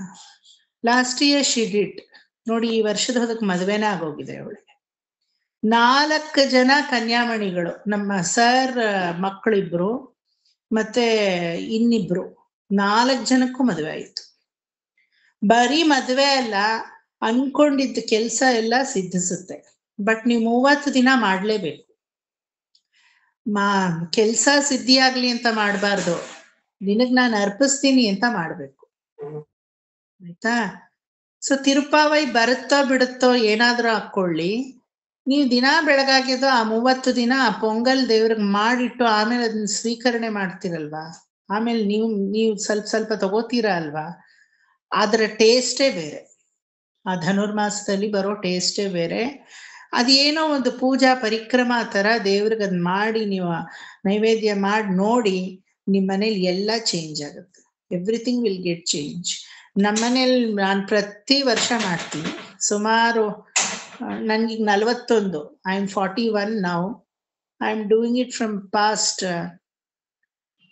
S1: Last year she did. ನೋಡಿ, ಈ ವರ್ಷದ ಹೊದಕ್ಕೆ ಮದುವೆನೇ ಆಗೋಗಿದೆ ಅವಳಿಗೆ. 4 ಜನ ಕನ್ಯಾಮಣಿಗಳು, ನಮ್ಮ ಸರ್ ಮಕ್ಕಳಿಬ್ರು ಮತ್ತೆ ಇನ್ನಿಬ್ರು, 4 ಜನಕ್ಕೂ ಮದುವೆ ಆಯ್ತು. ಬರೀ ಮದುವೆ ಅಲ್ಲ, ಅನ್ಕೊಂಡಿದ್ದ ಕೆಲಸ ಎಲ್ಲ ಸಿದ್ಧಿಸುತ್ತೆ. ಬಟ್ ನೀವು 30 ದಿನ ಮಾಡ್ಲೇಬೇಕು. ಕೆಲ್ಸ ಸಿದ್ಧಿ ಆಗ್ಲಿ ಅಂತ ಮಾಡ್ಬಾರ್ದು, ನಿನಗ್ ನಾನು ಅರ್ಪಿಸ್ತೀನಿ ಅಂತ ಮಾಡ್ಬೇಕು, ಆಯ್ತಾ? ಸೊ ತಿರುಪಾವೈ ಬರುತ್ತೋ ಬಿಡುತ್ತೋ ಏನಾದ್ರೂ ಹಾಕೊಳ್ಳಿ, ನೀವು ದಿನ ಬೆಳಗಾಗಿದ್ದು ಆ 30 ದಿನ ಆ ಪೊಂಗಲ್ ದೇವ್ರಿಗೆ ಮಾಡಿಟ್ಟು ಆಮೇಲೆ ಅದನ್ನ ಸ್ವೀಕರಣೆ ಮಾಡ್ತಿರಲ್ವಾ, ಆಮೇಲೆ ನೀವು ಸ್ವಲ್ಪ ತಗೋತೀರಾ ಅಲ್ವಾ, ಅದರ ಟೇಸ್ಟೇ ಬೇರೆ. ಆ ಧನುರ್ಮಾಸದಲ್ಲಿ ಬರೋ ಟೇಸ್ಟೇ ಬೇರೆ. ಅದೇನೋ ಒಂದು ಪೂಜಾ ಪರಿಕ್ರಮ ತರ ದೇವ್ರಿಗೆ ಅದ್ ಮಾಡಿ ನೀವು ನೈವೇದ್ಯ ಮಾಡಿ ನೋಡಿ, ನಿಮ್ಮ ಮನೇಲಿ ಎಲ್ಲ ಚೇಂಜ್ ಆಗುತ್ತೆ. Everything will get change. ನಮ್ಮನೇಲಿ ನಾನು ಪ್ರತಿ ವರ್ಷ ಮಾಡ್ತೀನಿ. ಸುಮಾರು ನನ್ಗೀಗ 41, I am 41 now. I am doing it from past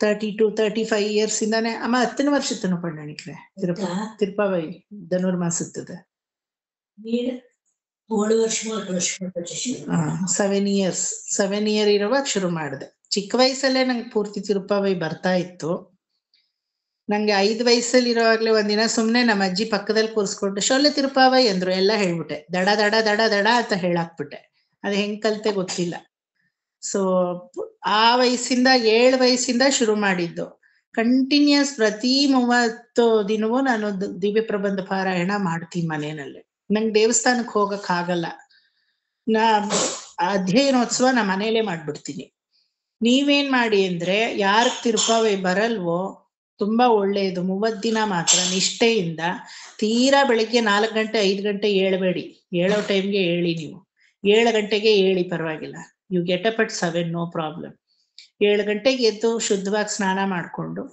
S1: 32-35 years ಇಂದಾನೆ. ಅಮ್ಮ 10 ವರ್ಷ ಪಣ್ಣಣಿಕ್ರೆ ತಿರುಪಾವೈ ಧನುರ್ಮಾಸದ 7 year ಇರುವಾಗ ಶುರು ಮಾಡಿದೆ. ಚಿಕ್ಕ ವಯಸ್ಸಲ್ಲೇ ನಂಗೆ ಪೂರ್ತಿ ತಿರುಪಾವೈ ಬರ್ತಾ ಇತ್ತು. ನಂಗೆ 5 ವಯಸ್ಸಲ್ಲಿ ಇರುವಾಗ್ಲೇ ಒಂದಿನ ಸುಮ್ನೆ ನಮ್ಮ ಅಜ್ಜಿ ಪಕ್ಕದಲ್ಲಿ ಕೂರಿಸ್ಕೊಂಡು ಶೊಲ್ಲೆ ತಿರುಪಾವೈ ಅಂದ್ರು. ಎಲ್ಲ ಹೇಳ್ಬಿಟ್ಟೆ, ದಡ ದಡ ದಡ ದಡ ಅಂತ ಹೇಳಾಕ್ಬಿಟ್ಟೆ. ಅದು ಹೆಂಗ್ ಕಲ್ತೆ ಗೊತ್ತಿಲ್ಲ. ಸೊ ಆ ವಯಸ್ಸಿಂದ 7 ವಯಸ್ಸಿಂದ ಶುರು ಮಾಡಿದ್ದು. ಕಂಟಿನ್ಯೂಸ್ ಪ್ರತಿ 30 ದಿನವೂ ನಾನು ದಿವ್ಯ ಪ್ರಬಂಧ ಪಾರಾಯಣ ಮಾಡ್ತೀನಿ ಮನೆಯಲ್ಲಿ. ನಂಗೆ ದೇವಸ್ಥಾನಕ್ಕೆ ಹೋಗಕ್ ಆಗಲ್ಲ. ಅಧ್ಯಯನೋತ್ಸವ ನಾ ಮನೇಲೆ ಮಾಡ್ಬಿಡ್ತೀನಿ. ನೀವೇನ್ ಮಾಡಿ ಅಂದ್ರೆ, ಯಾರು ತಿರುಪಾವೈ ಬರಲ್ವೋ ತುಂಬಾ ಒಳ್ಳೆಯದು. 30 ದಿನ ಮಾತ್ರ ನಿಷ್ಠೆಯಿಂದ ತೀರಾ ಬೆಳಿಗ್ಗೆ 4 ಗಂಟೆ 5 ಗಂಟೆ ಏಳಬೇಡಿ. ಹೇಳೋ ಟೈಮ್ಗೆ ಹೇಳಿ. ನೀವು 7 ಗಂಟೆಗೆ ಹೇಳಿ, ಪರವಾಗಿಲ್ಲ. You get up at 7, no problem. 7 ಗಂಟೆಗೆ ಎದ್ದು ಶುದ್ಧವಾಗಿ ಸ್ನಾನ ಮಾಡ್ಕೊಂಡು,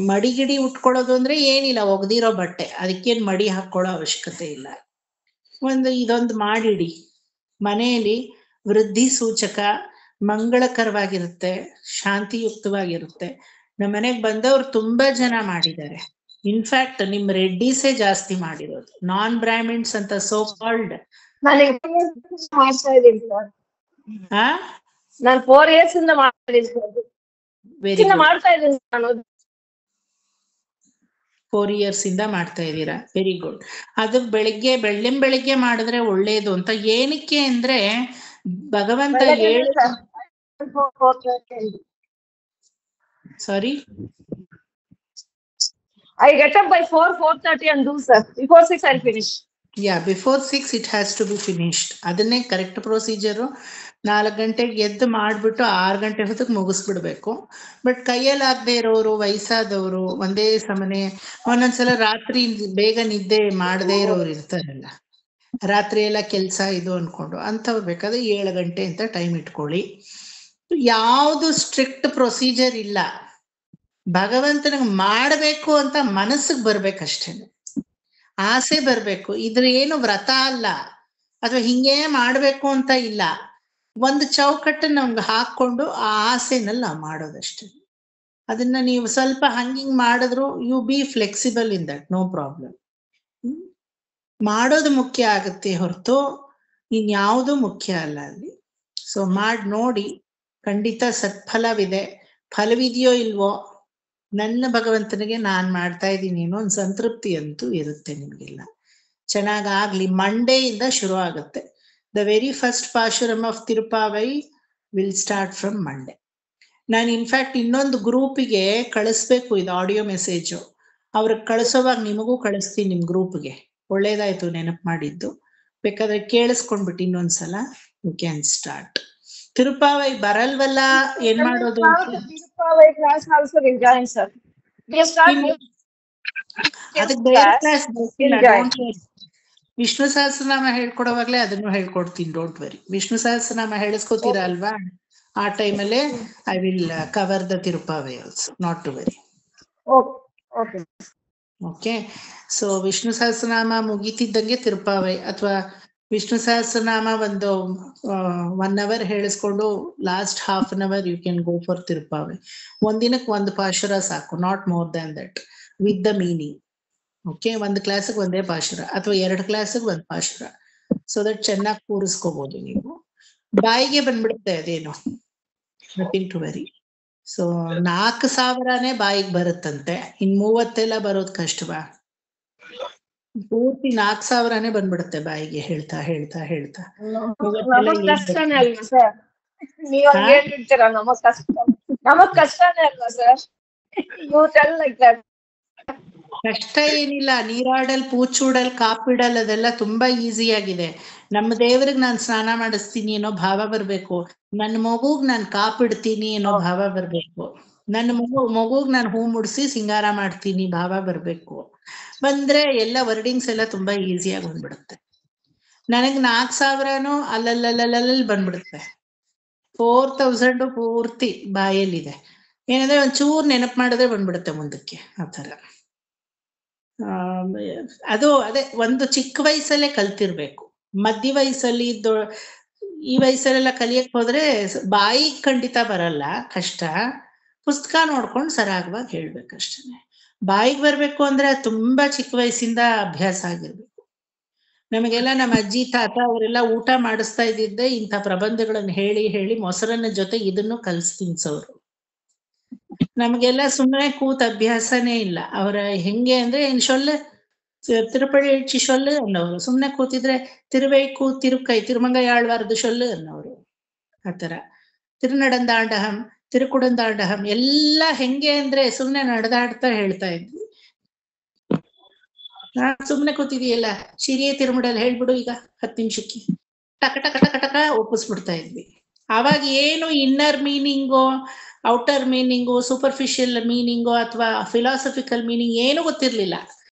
S1: ಮಡಿಗಿಡಿ ಉಟ್ಕೊಳ್ಳೋದು ಅಂದ್ರೆ ಏನಿಲ್ಲ, ಒಗ್ದಿರೋ ಬಟ್ಟೆ, ಅದಕ್ಕೇನ್ ಮಡಿ ಹಾಕೊಳ್ಳೋ ಅವಶ್ಯಕತೆ ಇಲ್ಲ. ಇದೊಂದು ಮಾಡಿಡಿ. ಮನೆಯಲ್ಲಿ ವೃದ್ಧಿ ಸೂಚಕ, ಮಂಗಳಕರವಾಗಿರುತ್ತೆ, ಶಾಂತಿಯುಕ್ತವಾಗಿರುತ್ತೆ. ನಮ್ಮ ಮನೆಗೆ ಬಂದವ್ರು ತುಂಬಾ ಜನ ಮಾಡಿದ್ದಾರೆ. ಇನ್ಫ್ಯಾಕ್ಟ್ ನಿಮ್ ರೆಡ್ಡಿಸೇ ಜಾಸ್ತಿ ಮಾಡಿರೋದು, ನಾನ್ ಬ್ರಾಹ್ಮಿನ್ಸ್ ಅಂತ ಸೋ ಕಾಲ್ಡ್.
S2: ಮಾಡ್ತಾ ಇದ್ದೀನಿ ಸರ್. ನಾನು 4 years ಇಂದ ಮಾಡ್ತಾ ಇದ್ದೀನಿ ನಾನು.
S1: 4 years ಇಂದ ಮಾಡ್ತಾ ಇದ್ದೀರಾ, ವೆರಿ ಗುಡ್. ಅದು ಬೆಳಿಗ್ಗೆ ಮಾಡಿದ್ರೆ ಒಳ್ಳೇದು ಅಂತ. ಏನಕ್ಕೆ ಅಂದ್ರೆ ಭಗವಂತ ಸಾರಿ,
S2: I get up by 4:30 and do, sir. Before 6 I'll finish.
S1: Yeah, before 6 it has to be finished. ಅದನ್ನೇ ಕರೆಕ್ಟ್ ಪ್ರೊಸೀಜರು. 4 ಗಂಟೆಗೆ ಎದ್ದು ಮಾಡ್ಬಿಟ್ಟು 6 ಗಂಟೆ ಹೊತ್ತಿಗೆ ಮುಗಿಸ್ಬಿಡ್ಬೇಕು. ಬಟ್ ಕೈಯಲ್ಲಿ ಆಗದೆ ಇರೋರು, ವಯಸ್ಸಾದವರು, ಒಂದೇ ಸಮನೆ ಒಂದೊಂದ್ಸಲ ರಾತ್ರಿ ಬೇಗ ನಿದ್ದೆ ಮಾಡದೇ ಇರೋರು ಇರ್ತಾರಲ್ಲ, ರಾತ್ರಿ ಎಲ್ಲ ಕೆಲಸ ಇದು ಅನ್ಕೊಂಡು ಅಂಥವ್ರು ಬೇಕಾದ್ರೆ 7 ಗಂಟೆ ಅಂತ ಟೈಮ್ ಇಟ್ಕೊಳ್ಳಿ. ಯಾವುದು ಸ್ಟ್ರಿಕ್ಟ್ ಪ್ರೊಸೀಜರ್ ಇಲ್ಲ. ಭಗವಂತನಿಗೆ ಮಾಡಬೇಕು ಅಂತ ಮನಸ್ಸಿಗೆ ಬರ್ಬೇಕಷ್ಟೇ, ಆಸೆ ಬರ್ಬೇಕು. ಇದ್ರ ಏನು ವ್ರತ ಅಲ್ಲ, ಅಥವಾ ಹಿಂಗೇ ಮಾಡ್ಬೇಕು ಅಂತ ಇಲ್ಲ. ಒಂದು ಚೌಕಟ್ಟು ನಮ್ಗೆ ಹಾಕೊಂಡು ಆ ಆಸೆನಲ್ಲಿ ನಾವು ಮಾಡೋದಷ್ಟೇ. ಅದನ್ನ ನೀವು ಸ್ವಲ್ಪ ಹಂಗಿಂಗ್ ಮಾಡಿದ್ರು you be flexible in that, no problem. ಮಾಡೋದು ಮುಖ್ಯ ಆಗುತ್ತೆ ಹೊರತು ಇನ್ಯಾವುದೂ ಮುಖ್ಯ ಅಲ್ಲ ಅಲ್ಲಿ. ಸೊ ಮಾಡಿ ನೋಡಿ, ಖಂಡಿತ ಸತ್ಫಲವಿದೆ. ಫಲವಿದೆಯೋ ಇಲ್ವೋ, ನನ್ನ ಭಗವಂತನಿಗೆ ನಾನ್ ಮಾಡ್ತಾ ಇದ್ದೀನಿ ಅನ್ನೋ ಒಂದು ಸಂತೃಪ್ತಿ ಅಂತೂ ಇರುತ್ತೆ ನಿಮ್ಗೆಲ್ಲ. ಚೆನ್ನಾಗಾಗ್ಲಿ. ಮಂಡೆಯಿಂದ ಶುರು ಆಗುತ್ತೆ. ದ ವೆರಿ ಫಸ್ಟ್ ಪಾಶುರಮ್ of Tiruppavai will start from Monday. ನಾನು ಇನ್ಫ್ಯಾಕ್ಟ್ ಇನ್ನೊಂದು ಗ್ರೂಪಿಗೆ ಕಳಿಸ್ಬೇಕು ಇದು ಆಡಿಯೋ ಮೆಸೇಜು. ಅವ್ರಿಗೆ ಕಳಿಸೋವಾಗ ನಿಮಗೂ ಕಳಿಸ್ತೀನಿ, ನಿಮ್ ಗ್ರೂಪ್ಗೆ. ಒಳ್ಳೇದಾಯ್ತು ನೆನಪು ಮಾಡಿದ್ದು. ಬೇಕಾದ್ರೆ ಕೇಳಿಸ್ಕೊಂಡ್ಬಿಟ್ಟು ಇನ್ನೊಂದ್ಸಲ ಯು ಕ್ಯಾನ್ ಸ್ಟಾರ್ಟ್. ತಿರುಪಾವೈ ಬರಲ್ವಲ್ಲ, ಏನ್ ಮಾಡೋದು?
S2: Tirupavai class also will join, sir. We start.
S1: ಅದಕ್ಕೆ ಬೇರೆ ಕ್ಲಾಸ್ ಬರ್ತಿಲ್ಲ, ಡೋಂಟ್ ವರಿ. ವಿಷ್ಣು ಸಹಸ್ರನಾಮ ಹೇಳ್ಕೊಡೋವಾಗ್ಲೇ ಅದನ್ನು ಹೇಳ್ಕೊಡ್ತೀನಿ, ಡೋಂಟ್ ವರಿ. ವಿಷ್ಣು ಸಹಸ್ರನಾಮ ಹೇಳಿಸ್ಕೋತೀರಾ ಅಲ್ವಾ, ಆ ಟೈಮಲ್ಲೇ I will cover the Tiruppavai also, not to worry. Okay. So Vishnu Sahasranama ಮುಗೀತಿದ್ದಂಗೆ ತಿರುಪಾವೈ, ಅಥವಾ ವಿಷ್ಣು ಸಹಸ್ರನಾಮ ಒಂದು 1 hour ಹೇಳಿಸ್ಕೊಂಡು last half an hour you can go for Tiruppavai. ಒಂದಿನಕ್ಕೆ 1 ಪಾಶುರ ಸಾಕು, not more than that, with the meaning. Okay, 1 ಕ್ಲಾಸಿಗೆ 1 ಪಾಶುರ, ಅಥವಾ 2 ಕ್ಲಾಸಿಗೆ 1 ಪಾಶುರ. ಸೊ ದಟ್ ಚೆನ್ನಾಗಿ ಕೂರಿಸ್ಕೋಬಹುದು ನೀವು. ಬಾಯಿಗೆ ಬಂದ್ಬಿಡುತ್ತೆ ಅದೇನು, ನಥಿಂಗ್ ಟು ವೆರಿ. ಸೊ 4,000ನೇ ಬಾಯಿಗೆ ಬರುತ್ತಂತೆ, ಇನ್ 30 ಬರೋದು ಕಷ್ಟವಾ? ಪೂರ್ತಿ 4,000ನೇ ಬಂದ್ಬಿಡುತ್ತೆ ಬಾಯಿಗೆ ಹೇಳ್ತಾ ಹೇಳ್ತಾ ಹೇಳ್ತಾ.
S2: ನಮಗ್ ಕಷ್ಟನೇ ಅಲ್ವಾ ಸರ್? ನೀವ್ ಹಂಗೆ ಹೇಳ್ತಿರ್ತೀರಾ, ನಮಗ್ ಕಷ್ಟನೇ ಅಲ್ವಾ sir? You tell like that.
S1: ಕಷ್ಟ ಏನಿಲ್ಲ. ನೀರಾಡಲ್, ಪೂಚೂಡಲ್, ಕಾಪಿಡಲ್ ಅದೆಲ್ಲ ತುಂಬಾ ಈಸಿ ಆಗಿದೆ. ನಮ್ಮ ದೇವ್ರಿಗೆ ನಾನು ಸ್ನಾನ ಮಾಡಿಸ್ತೀನಿ ಅನ್ನೋ ಭಾವ ಬರ್ಬೇಕು. ನನ್ನ ಮಗುಗ್ ನಾನು ಕಾಪಿಡ್ತೀನಿ ಅನ್ನೋ ಭಾವ ಬರ್ಬೇಕು. ನನ್ನ ಮಗುಗ್ ನಾನು ಹೂ ಮುಡ್ಸಿ ಸಿಂಗಾರ ಮಾಡ್ತೀನಿ ಭಾವ ಬರ್ಬೇಕು. ಬಂದ್ರೆ ಎಲ್ಲ ವರ್ಡಿಂಗ್ಸ್ ಎಲ್ಲ ತುಂಬಾ ಈಸಿಯಾಗಿ ಬಂದ್ಬಿಡುತ್ತೆ. ನನಗ್ 4,000ನೂ ಅಲ್ಲಲ್ಲಲ್ಲಿ ಬಂದ್ಬಿಡುತ್ತೆ. 4,000 ಪೂರ್ತಿ ಬಾಯಲ್ಲಿದೆ. ಏನಂದ್ರೆ ಒಂಚೂರು ನೆನಪು ಮಾಡಿದ್ರೆ ಬಂದ್ಬಿಡುತ್ತೆ ಮುಂದಕ್ಕೆ ಆ ಥರ. ಅದು ಅದೇ ಒಂದು ಚಿಕ್ಕ ವಯಸ್ಸಲ್ಲೇ ಕಲ್ತಿರ್ಬೇಕು. ಮಧ್ಯ ವಯಸ್ಸಲ್ಲಿ ಈ ವಯಸ್ಸಲ್ಲೆಲ್ಲ ಕಲಿಯಕ್ ಹೋದ್ರೆ ಬಾಯಿಗೆ ಖಂಡಿತ ಬರಲ್ಲ, ಕಷ್ಟ. ಪುಸ್ತಕ ನೋಡ್ಕೊಂಡು ಸರಾಗವಾಗಿ ಹೇಳ್ಬೇಕಷ್ಟೇ. ಬಾಯಿಗೆ ಬರ್ಬೇಕು ಅಂದ್ರೆ ತುಂಬಾ ಚಿಕ್ಕ ವಯಸ್ಸಿಂದ ಅಭ್ಯಾಸ ಆಗಿರ್ಬೇಕು. ನಮಗೆಲ್ಲ ನಮ್ಮ ಅಜ್ಜಿ ತಾತ ಅವರೆಲ್ಲ ಊಟ ಮಾಡಿಸ್ತಾ ಇದ್ದಿದ್ದೆ ಇಂಥ ಪ್ರಬಂಧಗಳನ್ನು ಹೇಳಿ ಹೇಳಿ ಮೊಸರನ್ನ ಜೊತೆ ಇದನ್ನು ಕಲ್ಸಿ ತಿನ್ಸೋರು. ನಮಗೆಲ್ಲ ಸುಮ್ಮನೆ ಕೂತ್ ಅಭ್ಯಾಸನೇ ಇಲ್ಲ. ಅವರ ಹೆಂಗೆ ಅಂದ್ರೆ ಸೊಲ್ಲು ತಿರುಪಳಿ ಇಡ್ಚಿ ಸೊಲ್ಲು ಅನ್ನೋರು. ಸುಮ್ಮನೆ ಕೂತಿದ್ರೆ ತಿರುವೈಕು ತಿರುಕೈ ತಿರುಮಂಗ ಯಾಳ್ವಾರದು ಸೊಲ್ಲು ಅನ್ನೋರು. ಆತರ ತಿರುನಡಂದಾಂಡಹಂ ತಿರುಕುಡಂದಾಂಡಹಂ ಎಲ್ಲ ಹೆಂಗೆ ಅಂದ್ರೆ ಸುಮ್ಮನೆ ನಡೆದಾಡ್ತಾ ಹೇಳ್ತಾ ಇದ್ವಿ. ಸುಮ್ಮನೆ ಕೂತಿದೀಯಲ್ಲ ಶಿರಿಯ ತಿರುಮುಡಲ್ಲಿ ಹೇಳ್ಬಿಡು ಈಗ 10 ನಿಮಿಷಕ್ಕೆ, ಟಕ ಟಕ ಟಕ ಟಕ ಒಪ್ಪಿಸ್ಬಿಡ್ತಾ ಇದ್ವಿ. ಆವಾಗ ಏನು inner meaning, outer meaning, superficial meaning ಅಥವಾ ಫಿಲಾಸಫಿಕಲ್ ಮೀನಿಂಗ್ ಏನು ಗೊತ್ತಿರ್ಲಿಲ್ಲ.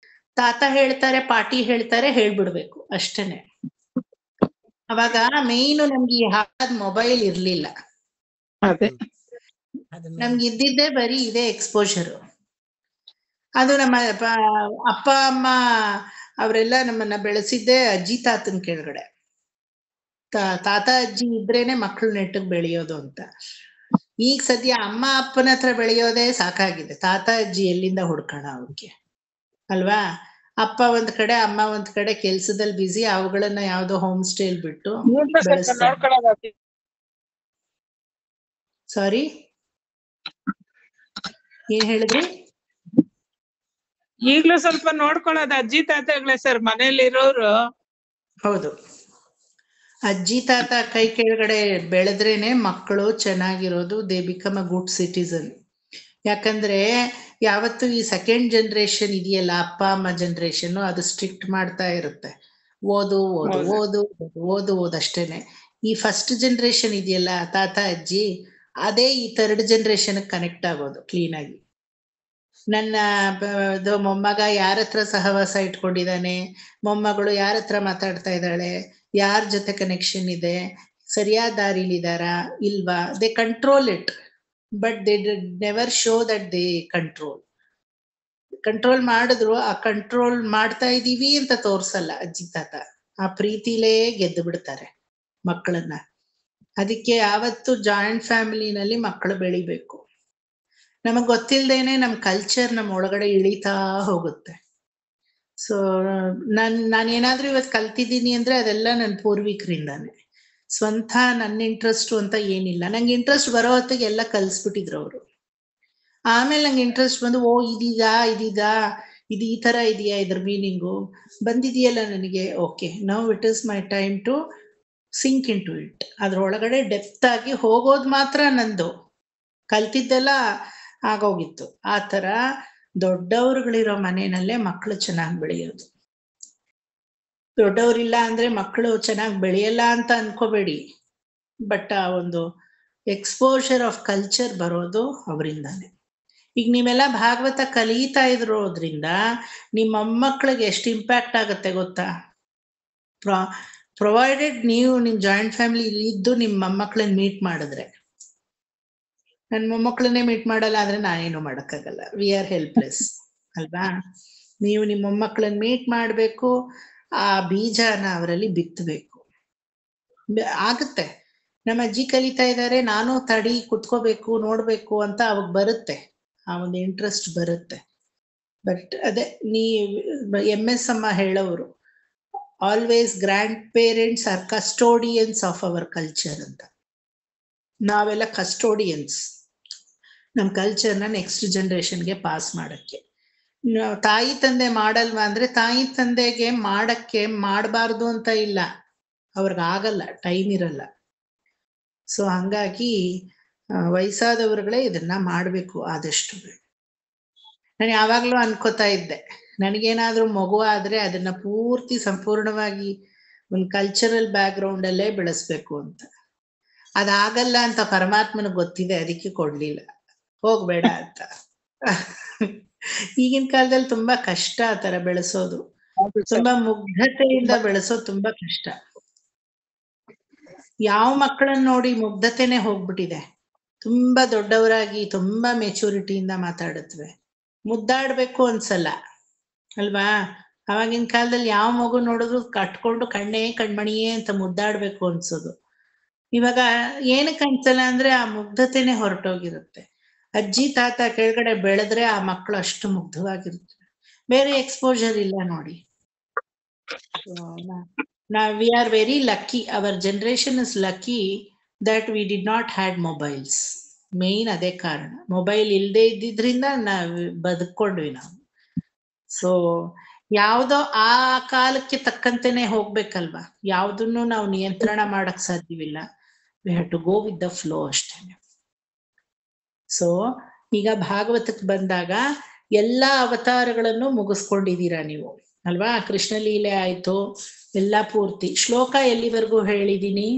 S1: ತಾತ ಹೇಳ್ತಾರೆ, ಪಾಟಿ ಹೇಳ್ತಾರೆ, ಹೇಳ್ಬಿಡ್ಬೇಕು ಅಷ್ಟೇನೆ. ಅವಾಗ ಮೇಯ್ನು ನಮ್ಗೆ ಈ ಹಾಳಾದ ಮೊಬೈಲ್ ಇರ್ಲಿಲ್ಲ. ನಮ್ಗೆ ಇದ್ದಿದ್ದೇ ಬರೀ ಇದೇ ಎಕ್ಸ್ಪೋಜರು. ಅದು ನಮ್ಮ ಅಪ್ಪ ಅಮ್ಮ ಅವರೆಲ್ಲ ನಮ್ಮನ್ನ ಬೆಳೆಸಿದ್ದೆ ಅಜ್ಜಿ ತಾತನ ಕೆಳಗಡೆ. ತಾತ ಅಜ್ಜಿ ಇದ್ರೇನೆ ಮಕ್ಕಳು ನೆಟ್ಟಗ್ ಬೆಳೆಯೋದು ಅಂತ. ಈಗ ಸದ್ಯ ಅಮ್ಮ ಅಪ್ಪನ ಹತ್ರ ಬೆಳೆಯೋದೇ ಸಾಕಾಗಿದೆ. ತಾತ ಅಜ್ಜಿ ಎಲ್ಲಿಂದ ಹುಡ್ಕೋಣ ಅವ್ರಿಗೆ, ಅಲ್ವಾ? ಅಪ್ಪ ಒಂದ್ ಕಡೆ, ಅಮ್ಮ ಒಂದ್ ಕಡೆ ಕೆಲ್ಸದಲ್ಲಿ ಬ್ಯುಸಿ, ಅವುಗಳನ್ನ ಯಾವ್ದೋ ಹೋಮ್ ಸ್ಟೇಲ್ ಬಿಟ್ಟು ಬೆಳೆಸ್ತಾರೆ. ಸಾರಿ, ಏನ್ ಹೇಳಿದ್ರಿ?
S5: ಈಗ್ಲೂ ಸ್ವಲ್ಪ ನೋಡ್ಕೊಳ್ಳೋದು ಅಜ್ಜಿ ತಾತಗಳೇ ಸರ್ ಮನೇಲಿ ಇರೋರು.
S1: ಹೌದು, ಅಜ್ಜಿ ತಾತ ಕೈ ಕೆಳಗಡೆ ಬೆಳೆದ್ರೇನೆ ಮಕ್ಕಳು ಚೆನ್ನಾಗಿರೋದು. They become a good citizen. ಯಾಕಂದ್ರೆ ಯಾವತ್ತು ಈ ಸೆಕೆಂಡ್ ಜನರೇಷನ್ ಇದೆಯಲ್ಲ, ಅಪ್ಪ ಅಮ್ಮ ಜನರೇಷನ್, ಅದು ಸ್ಟ್ರಿಕ್ಟ್ ಮಾಡ್ತಾ ಇರುತ್ತೆ. ಓದು ಓದು ಓದು ಓದು ಓದು ಅಷ್ಟೇನೆ. ಈ ಫಸ್ಟ್ ಜನರೇಷನ್ ಇದೆಯಲ್ಲ ತಾತ ಅಜ್ಜಿ, ಅದೇ ಈ ಥರ್ಡ್ ಜನರೇಷನ್ ಕನೆಕ್ಟ್ ಆಗೋದು ಕ್ಲೀನ್ ಆಗಿ. ನನ್ನ ಮೊಮ್ಮಗ ಯಾರ ಹತ್ರ ಸಹವಾಸ ಇಟ್ಕೊಂಡಿದ್ದಾನೆ, ಮೊಮ್ಮಗಳು ಯಾರ ಹತ್ರ ಮಾತಾಡ್ತಾ ಇದ್ದಾಳೆ, ಯಾರ ಜೊತೆ ಕನೆಕ್ಷನ್ ಇದೆ, ಸರಿಯಾದ ದಾರಿಲಿದಾರಾ ಇಲ್ವಾ, they control it. But they never show that they control ಮಾಡಿದ್ರು. ಆ ಕಂಟ್ರೋಲ್ ಮಾಡ್ತಾ ಇದೀವಿ ಅಂತ ತೋರ್ಸಲ್ಲ ಅಜ್ಜಿ ತಾತ. ಆ ಪ್ರೀತಿಲೇ ಗೆದ್ದು ಬಿಡ್ತಾರೆ ಮಕ್ಕಳನ್ನ. ಅದಕ್ಕೆ ಯಾವತ್ತು ಜಾಯಿಂಟ್ ಫ್ಯಾಮಿಲಿನಲ್ಲಿ ಮಕ್ಕಳು ಬೆಳಿಬೇಕು. ನಮಗ್ ಗೊತ್ತಿಲ್ದೇನೆ ನಮ್ ಕಲ್ಚರ್ ನಮ್ಮ ಒಳಗಡೆ ಇಳಿತಾ ಹೋಗುತ್ತೆ. ಸೊ ನಾನೇನಾದ್ರೂ ಇವತ್ತು ಕಲ್ತಿದ್ದೀನಿ ಅಂದ್ರೆ ಅದೆಲ್ಲ ನನ್ನ ಪೂರ್ವಿಕರಿಂದಾನೆ. ಸ್ವಂತ ನನ್ನ ಇಂಟ್ರೆಸ್ಟ್ ಅಂತ ಏನಿಲ್ಲ. ನಂಗೆ ಇಂಟ್ರೆಸ್ಟ್ ಬರೋ ಹೊತ್ತಿಗೆ ಎಲ್ಲ ಕಲ್ಸ್ಬಿಟ್ಟಿದ್ರು ಅವರು. ಆಮೇಲೆ ನಂಗೆ ಇಂಟ್ರೆಸ್ಟ್ ಬಂದು, ಓ ಇದೀದಾ ಇದು ಈ ತರ ಇದೆಯಾ, ಇದ್ರ ಮೀನಿಂಗು ಬಂದಿದೆಯಲ್ಲ ನನಗೆ, okay now it is my time to sink in to it. ಅದ್ರೊಳಗಡೆ ಡೆಪ್ತ್ ಆಗಿ ಹೋಗೋದು ಮಾತ್ರ ನಂದು. ಕಲ್ತಿದ್ದೆಲ್ಲ ಆಗೋಗಿತ್ತು. ಆ ತರ ದೊಡ್ಡವ್ರುಗಳಿರೋ ಮನೆಯಲ್ಲೇ ಮಕ್ಕಳು ಚೆನ್ನಾಗಿ ಬೆಳೆಯೋದು. ದೊಡ್ಡವ್ರಿಲ್ಲ ಅಂದ್ರೆ ಮಕ್ಕಳು ಚೆನ್ನಾಗಿ ಬೆಳೆಯಲ್ಲ ಅಂತ ಅನ್ಕೋಬೇಡಿ. ಬಟ್ ಆ ಒಂದು ಎಕ್ಸ್ಪೋಜರ್ ಆಫ್ ಕಲ್ಚರ್ ಬರೋದು ಅವರಿಂದಾನೆ. ಈಗ ನೀವೆಲ್ಲ ಭಾಗವತ ಕಲಿತಾ ಇರೋದ್ರಿಂದ ನಿಮ್ಮ ಮೊಮ್ಮಕ್ಕಳಿಗೆ ಎಷ್ಟು ಇಂಪ್ಯಾಕ್ಟ್ ಆಗುತ್ತೆ ಗೊತ್ತಾ? ಪ್ರೊವೈಡೆಡ್ ನೀವು ನಿಮ್ ಜಾಯಿಂಟ್ ಫ್ಯಾಮಿಲಿ ಇದ್ದು ನಿಮ್ಮ ಮೊಮ್ಮಕ್ಕಳನ್ನ ಮೀಟ್ ಮಾಡಿದ್ರೆ. ನನ್ನ ಮೊಮ್ಮಕ್ಕಳನ್ನೇ ಮೀಟ್ ಮಾಡಲ್ಲ ಅಂದ್ರೆ ನಾನೇನು ಮಾಡೋಕ್ಕಾಗಲ್ಲ. ವಿ ಆರ್ ಹೆಲ್ಪ್ಲೆಸ್, ಅಲ್ವಾ? ನೀವು ನಿಮ್ಮ ಮೊಮ್ಮಕ್ಕಳನ್ನ ಮೀಟ್ ಮಾಡಬೇಕು, ಆ ಬೀಜನ ಅವರಲ್ಲಿ ಬಿತ್ತಬೇಕು. ಆಗುತ್ತೆ. ನಮ್ಮ ಅಜ್ಜಿ ಕಲಿತಾ ಇದ್ದಾರೆ, ನಾನು ತಡಿ ಕುತ್ಕೋಬೇಕು ನೋಡ್ಬೇಕು ಅಂತ ಅವಾಗ ಬರುತ್ತೆ, ಆ ಒಂದು ಇಂಟ್ರೆಸ್ಟ್ ಬರುತ್ತೆ. ಬಟ್ ಅದೇ MS ಅಮ್ಮ ಹೇಳೋರು, always grand parents are custodians of our culture ಅಂತ. ನಾವೆಲ್ಲ ಕಸ್ಟೋಡಿಯನ್ಸ್ ನಮ್ಮ ಕಲ್ಚರ್ನ ನೆಕ್ಸ್ಟ್ ಜನರೇಷನ್ಗೆ ಪಾಸ್ ಮಾಡಕ್ಕೆ. ತಾಯಿ ತಂದೆ ಮಾಡಲ್ವಾ ಅಂದ್ರೆ ತಾಯಿ ತಂದೆಗೆ ಮಾಡಬಾರ್ದು ಅಂತ ಇಲ್ಲ, ಅವ್ರಿಗಾಗಲ್ಲ, ಟೈಮ್ ಇರಲ್ಲ. ಸೊ ಹಂಗಾಗಿ ವಯಸ್ಸಾದವ್ರುಗಳೇ ಇದನ್ನ ಮಾಡಬೇಕು ಆದಷ್ಟು. ನಾನು ಯಾವಾಗ್ಲೂ ಅನ್ಕೋತಾ ಇದ್ದೆ, ನನಗೇನಾದ್ರೂ ಮಗು ಆದ್ರೆ ಅದನ್ನ ಪೂರ್ತಿ ಸಂಪೂರ್ಣವಾಗಿ ಒಂದು ಕಲ್ಚರಲ್ ಬ್ಯಾಕ್ ಗ್ರೌಂಡ್ ಅಲ್ಲೇ ಬೆಳೆಸ್ಬೇಕು ಅಂತ. ಅದಾಗಲ್ಲ ಅಂತ ಪರಮಾತ್ಮನಿಗೆ ಗೊತ್ತಿದೆ, ಅದಕ್ಕೆ ಕೊಡ್ಲಿಲ್ಲ, ಹೋಗ್ಬೇಡ ಅಂತ. ಈಗಿನ ಕಾಲದಲ್ಲಿ ತುಂಬಾ ಕಷ್ಟ ಆ ತರ ಬೆಳೆಸೋದು. ತುಂಬಾ ಮುಗ್ಧತೆಯಿಂದ ಬೆಳೆಸೋದು ತುಂಬಾ ಕಷ್ಟ. ಯಾವ ಮಕ್ಕಳನ್ನ ನೋಡಿ ಮುಗ್ಧತೆನೆ ಹೋಗ್ಬಿಟ್ಟಿದೆ. ತುಂಬಾ ದೊಡ್ಡವರಾಗಿ ತುಂಬಾ ಮೆಚುರಿಟಿಯಿಂದ ಮಾತಾಡುತ್ತವೆ. ಮುದ್ದಾಡ್ಬೇಕು ಅನ್ಸಲ್ಲ ಅಲ್ವಾ? ಅವಾಗಿನ ಕಾಲದಲ್ಲಿ ಯಾವ ಮಗು ನೋಡಿದ್ರು ಕಟ್ಕೊಂಡು ಕಣ್ಮಣಿಯೇ ಅಂತ ಮುದ್ದಾಡ್ಬೇಕು ಅನ್ಸೋದು. ಇವಾಗ ಏನಕ್ಕೆ ಅನ್ಸಲ್ಲ ಅಂದ್ರೆ ಆ ಮುಗ್ಧತೆನೆ ಹೊರಟೋಗಿರುತ್ತೆ. ಅಜ್ಜಿ ತಾತ ಕೆಳಗಡೆ ಬೆಳೆದ್ರೆ ಆ ಮಕ್ಕಳು ಅಷ್ಟು ಮುಗ್ಧವಾಗಿರ್ತವೆ. ಬೇರೆ ಎಕ್ಸ್ಪೋಜರ್ ಇಲ್ಲ ನೋಡಿ. We are very lucky, our generation is lucky that we did not had mobiles. Main ಅದೇ ಕಾರಣ. ಮೊಬೈಲ್ ಇಲ್ಲದೆ ಇದ್ದಿದ್ರಿಂದ ನಾವು ಬದುಕೊಂಡ್ವಿ ನಾವು. ಸೊ ಯಾವುದೋ ಆ ಕಾಲಕ್ಕೆ ತಕ್ಕಂತೆನೆ ಹೋಗ್ಬೇಕಲ್ವಾ? ಯಾವುದನ್ನು ನಾವು ನಿಯಂತ್ರಣ ಮಾಡಕ್ ಸಾಧ್ಯವಿಲ್ಲ. We have to go with the flow ಅಷ್ಟೇನೆ. ಸೊ ಈಗ ಭಾಗವತಕ್ಕೆ ಬಂದಾಗ ಎಲ್ಲಾ ಅವತಾರಗಳನ್ನು ಮುಗಿಸ್ಕೊಂಡಿದ್ದೀರಾ ನೀವು ಅಲ್ವಾ? ಕೃಷ್ಣ ಲೀಲೆ ಆಯ್ತು, ಎಲ್ಲಾ ಪೂರ್ತಿ. ಶ್ಲೋಕ ಎಲ್ಲಿವರೆಗೂ ಹೇಳಿದೀನಿ?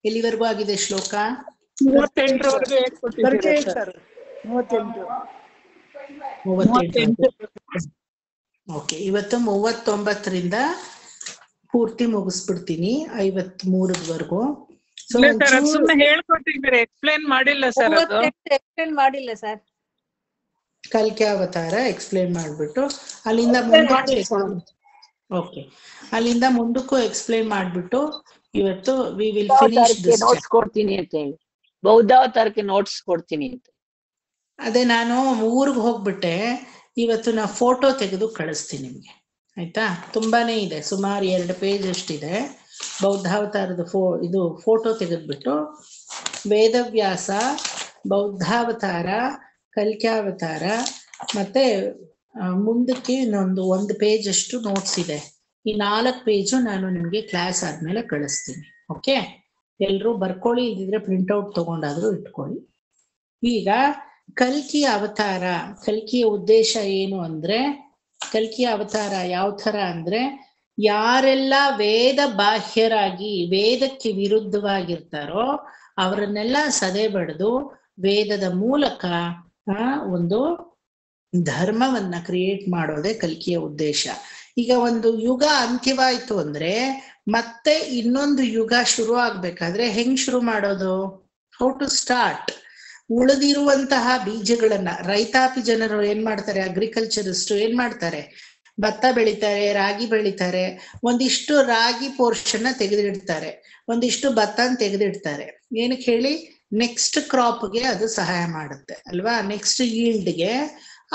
S1: ಎಲ್ಲಿವರೆಗೂ ಆಗಿದೆ ಶ್ಲೋಕ? 38. ಓಕೆ, ಇವತ್ತು 39ರಿಂದ ಪೂರ್ತಿ ಮುಗಿಸ್ಬಿಡ್ತೀನಿ, 53ವರೆಗೂ.
S5: ಸುಮ್ಮನೆ ಹೇಳ್ಕೊಟ್ಟಿದ್ದಾರೆ, ಎಕ್ಸ್ಪ್ಲೇನ್ ಮಾಡಿಲ್ಲ ಸರ್.
S3: ಎಕ್ಸ್ಪ್ಲೇನ್ ಮಾಡಿಲ್ಲ ಸರ್.
S1: ಕಲ್ಕಿ ಅವತಾರ ಎಕ್ಸ್ಪ್ಲೇನ್ ಮಾಡ್ಬಿಟ್ಟು ಅಲ್ಲಿಂದ ಮುಂದಕ್ಕೆ ಓಕೆ, ಅಲ್ಲಿಂದ ಮುಂದಕ್ಕೂ ಎಕ್ಸ್ಪ್ಲೇನ್ ಮಾಡ್ಬಿಟ್ಟು ಇವತ್ತು we will finish this.
S7: Notes ಕೊಡ್ತೀನಿ ಅಂತ ಹೇಳಿ, ಬೌದ್ಧಾವತಾರಕ್ಕೆ ನೋಟ್ಸ್ ಕೊಡ್ತೀನಿ ಅಂತ.
S1: ಅದೇ ನಾನು ಊರಿಗೆ ಹೋಗ್ಬಿಟ್ಟೆ, ಇವತ್ತು ನಾ ಫೋಟೋ ತೆಗೆದು ಕಳಿಸ್ತೀನಿ ನಿಮ್ಗೆ, ಆಯ್ತಾ? ತುಂಬಾನೇ ಇದೆ, ಸುಮಾರು 2 ಪೇಜ್ ಅಷ್ಟಿದೆ. ಬೌದ್ಧಾವತಾರದ ಇದು ಫೋಟೋ ತೆಗೆದ್ಬಿಟ್ಟು ವೇದವ್ಯಾಸ, ಬೌದ್ಧಾವತಾರ, ಕಲ್ಕ್ಯಾವತಾರ, ಮತ್ತೆ ಮುಂದಕ್ಕೆ ಒಂದು ಪೇಜ್ ಅಷ್ಟು ನೋಟ್ಸ್ ಇದೆ. ಈ 4 ಪೇಜು ನಾನು ನಿಮ್ಗೆ ಕ್ಲಾಸ್ ಆದ್ಮೇಲೆ ಕಳಿಸ್ತೀನಿ. ಓಕೆ, ಎಲ್ರೂ ಬರ್ಕೊಳ್ಳಿ, ಇಲ್ದಿದ್ರೆ ಪ್ರಿಂಟ್ಔಟ್ ತಗೊಂಡಾದ್ರೂ ಇಟ್ಕೊಳ್ಳಿ. ಈಗ ಕಲ್ಕಿ ಅವತಾರ, ಕಲ್ಕಿಯ ಉದ್ದೇಶ ಏನು ಅಂದ್ರೆ, ಕಲ್ಕಿಯ ಅವತಾರ ಯಾವ ತರ ಅಂದ್ರೆ, ಯಾರೆಲ್ಲ ವೇದ ಬಾಹ್ಯರಾಗಿ ವೇದಕ್ಕೆ ವಿರುದ್ಧವಾಗಿರ್ತಾರೋ ಅವರನ್ನೆಲ್ಲ ಸದೆ ಬಡಿದು ವೇದದ ಮೂಲಕ ಒಂದು ಧರ್ಮವನ್ನ ಕ್ರಿಯೇಟ್ ಮಾಡೋದೇ ಕಲ್ಕಿಯ ಉದ್ದೇಶ. ಈಗ ಒಂದು ಯುಗ ಅಂತ್ಯವಾಯ್ತು ಅಂದ್ರೆ ಮತ್ತೆ ಇನ್ನೊಂದು ಯುಗ ಶುರು ಆಗ್ಬೇಕಾದ್ರೆ ಹೆಂಗ್ ಶುರು ಮಾಡೋದು? How to start? ಉಳಿದಿರುವಂತಹ ಬೀಜಗಳನ್ನ ರೈತಾಪಿ ಜನರು ಏನ್ ಮಾಡ್ತಾರೆ, ಅಗ್ರಿಕಲ್ಚರಿಸ್ಟ್ ಏನ್ ಮಾಡ್ತಾರೆ, ಭತ್ತ ಬೆಳಿತಾರೆ, ರಾಗಿ ಬೆಳಿತಾರೆ, ಒಂದಿಷ್ಟು ರಾಗಿ ಪೋರ್ಷನ್ ತೆಗೆದಿಡ್ತಾರೆ, ಒಂದಿಷ್ಟು ಭತ್ತನ ತೆಗೆದಿಡ್ತಾರೆ. ಏನಕ್ಕೆ ಹೇಳಿ? ನೆಕ್ಸ್ಟ್ ಕ್ರಾಪ್ಗೆ ಅದು ಸಹಾಯ ಮಾಡುತ್ತೆ ಅಲ್ವಾ? ನೆಕ್ಸ್ಟ್ ಈಲ್ಡ್ಗೆ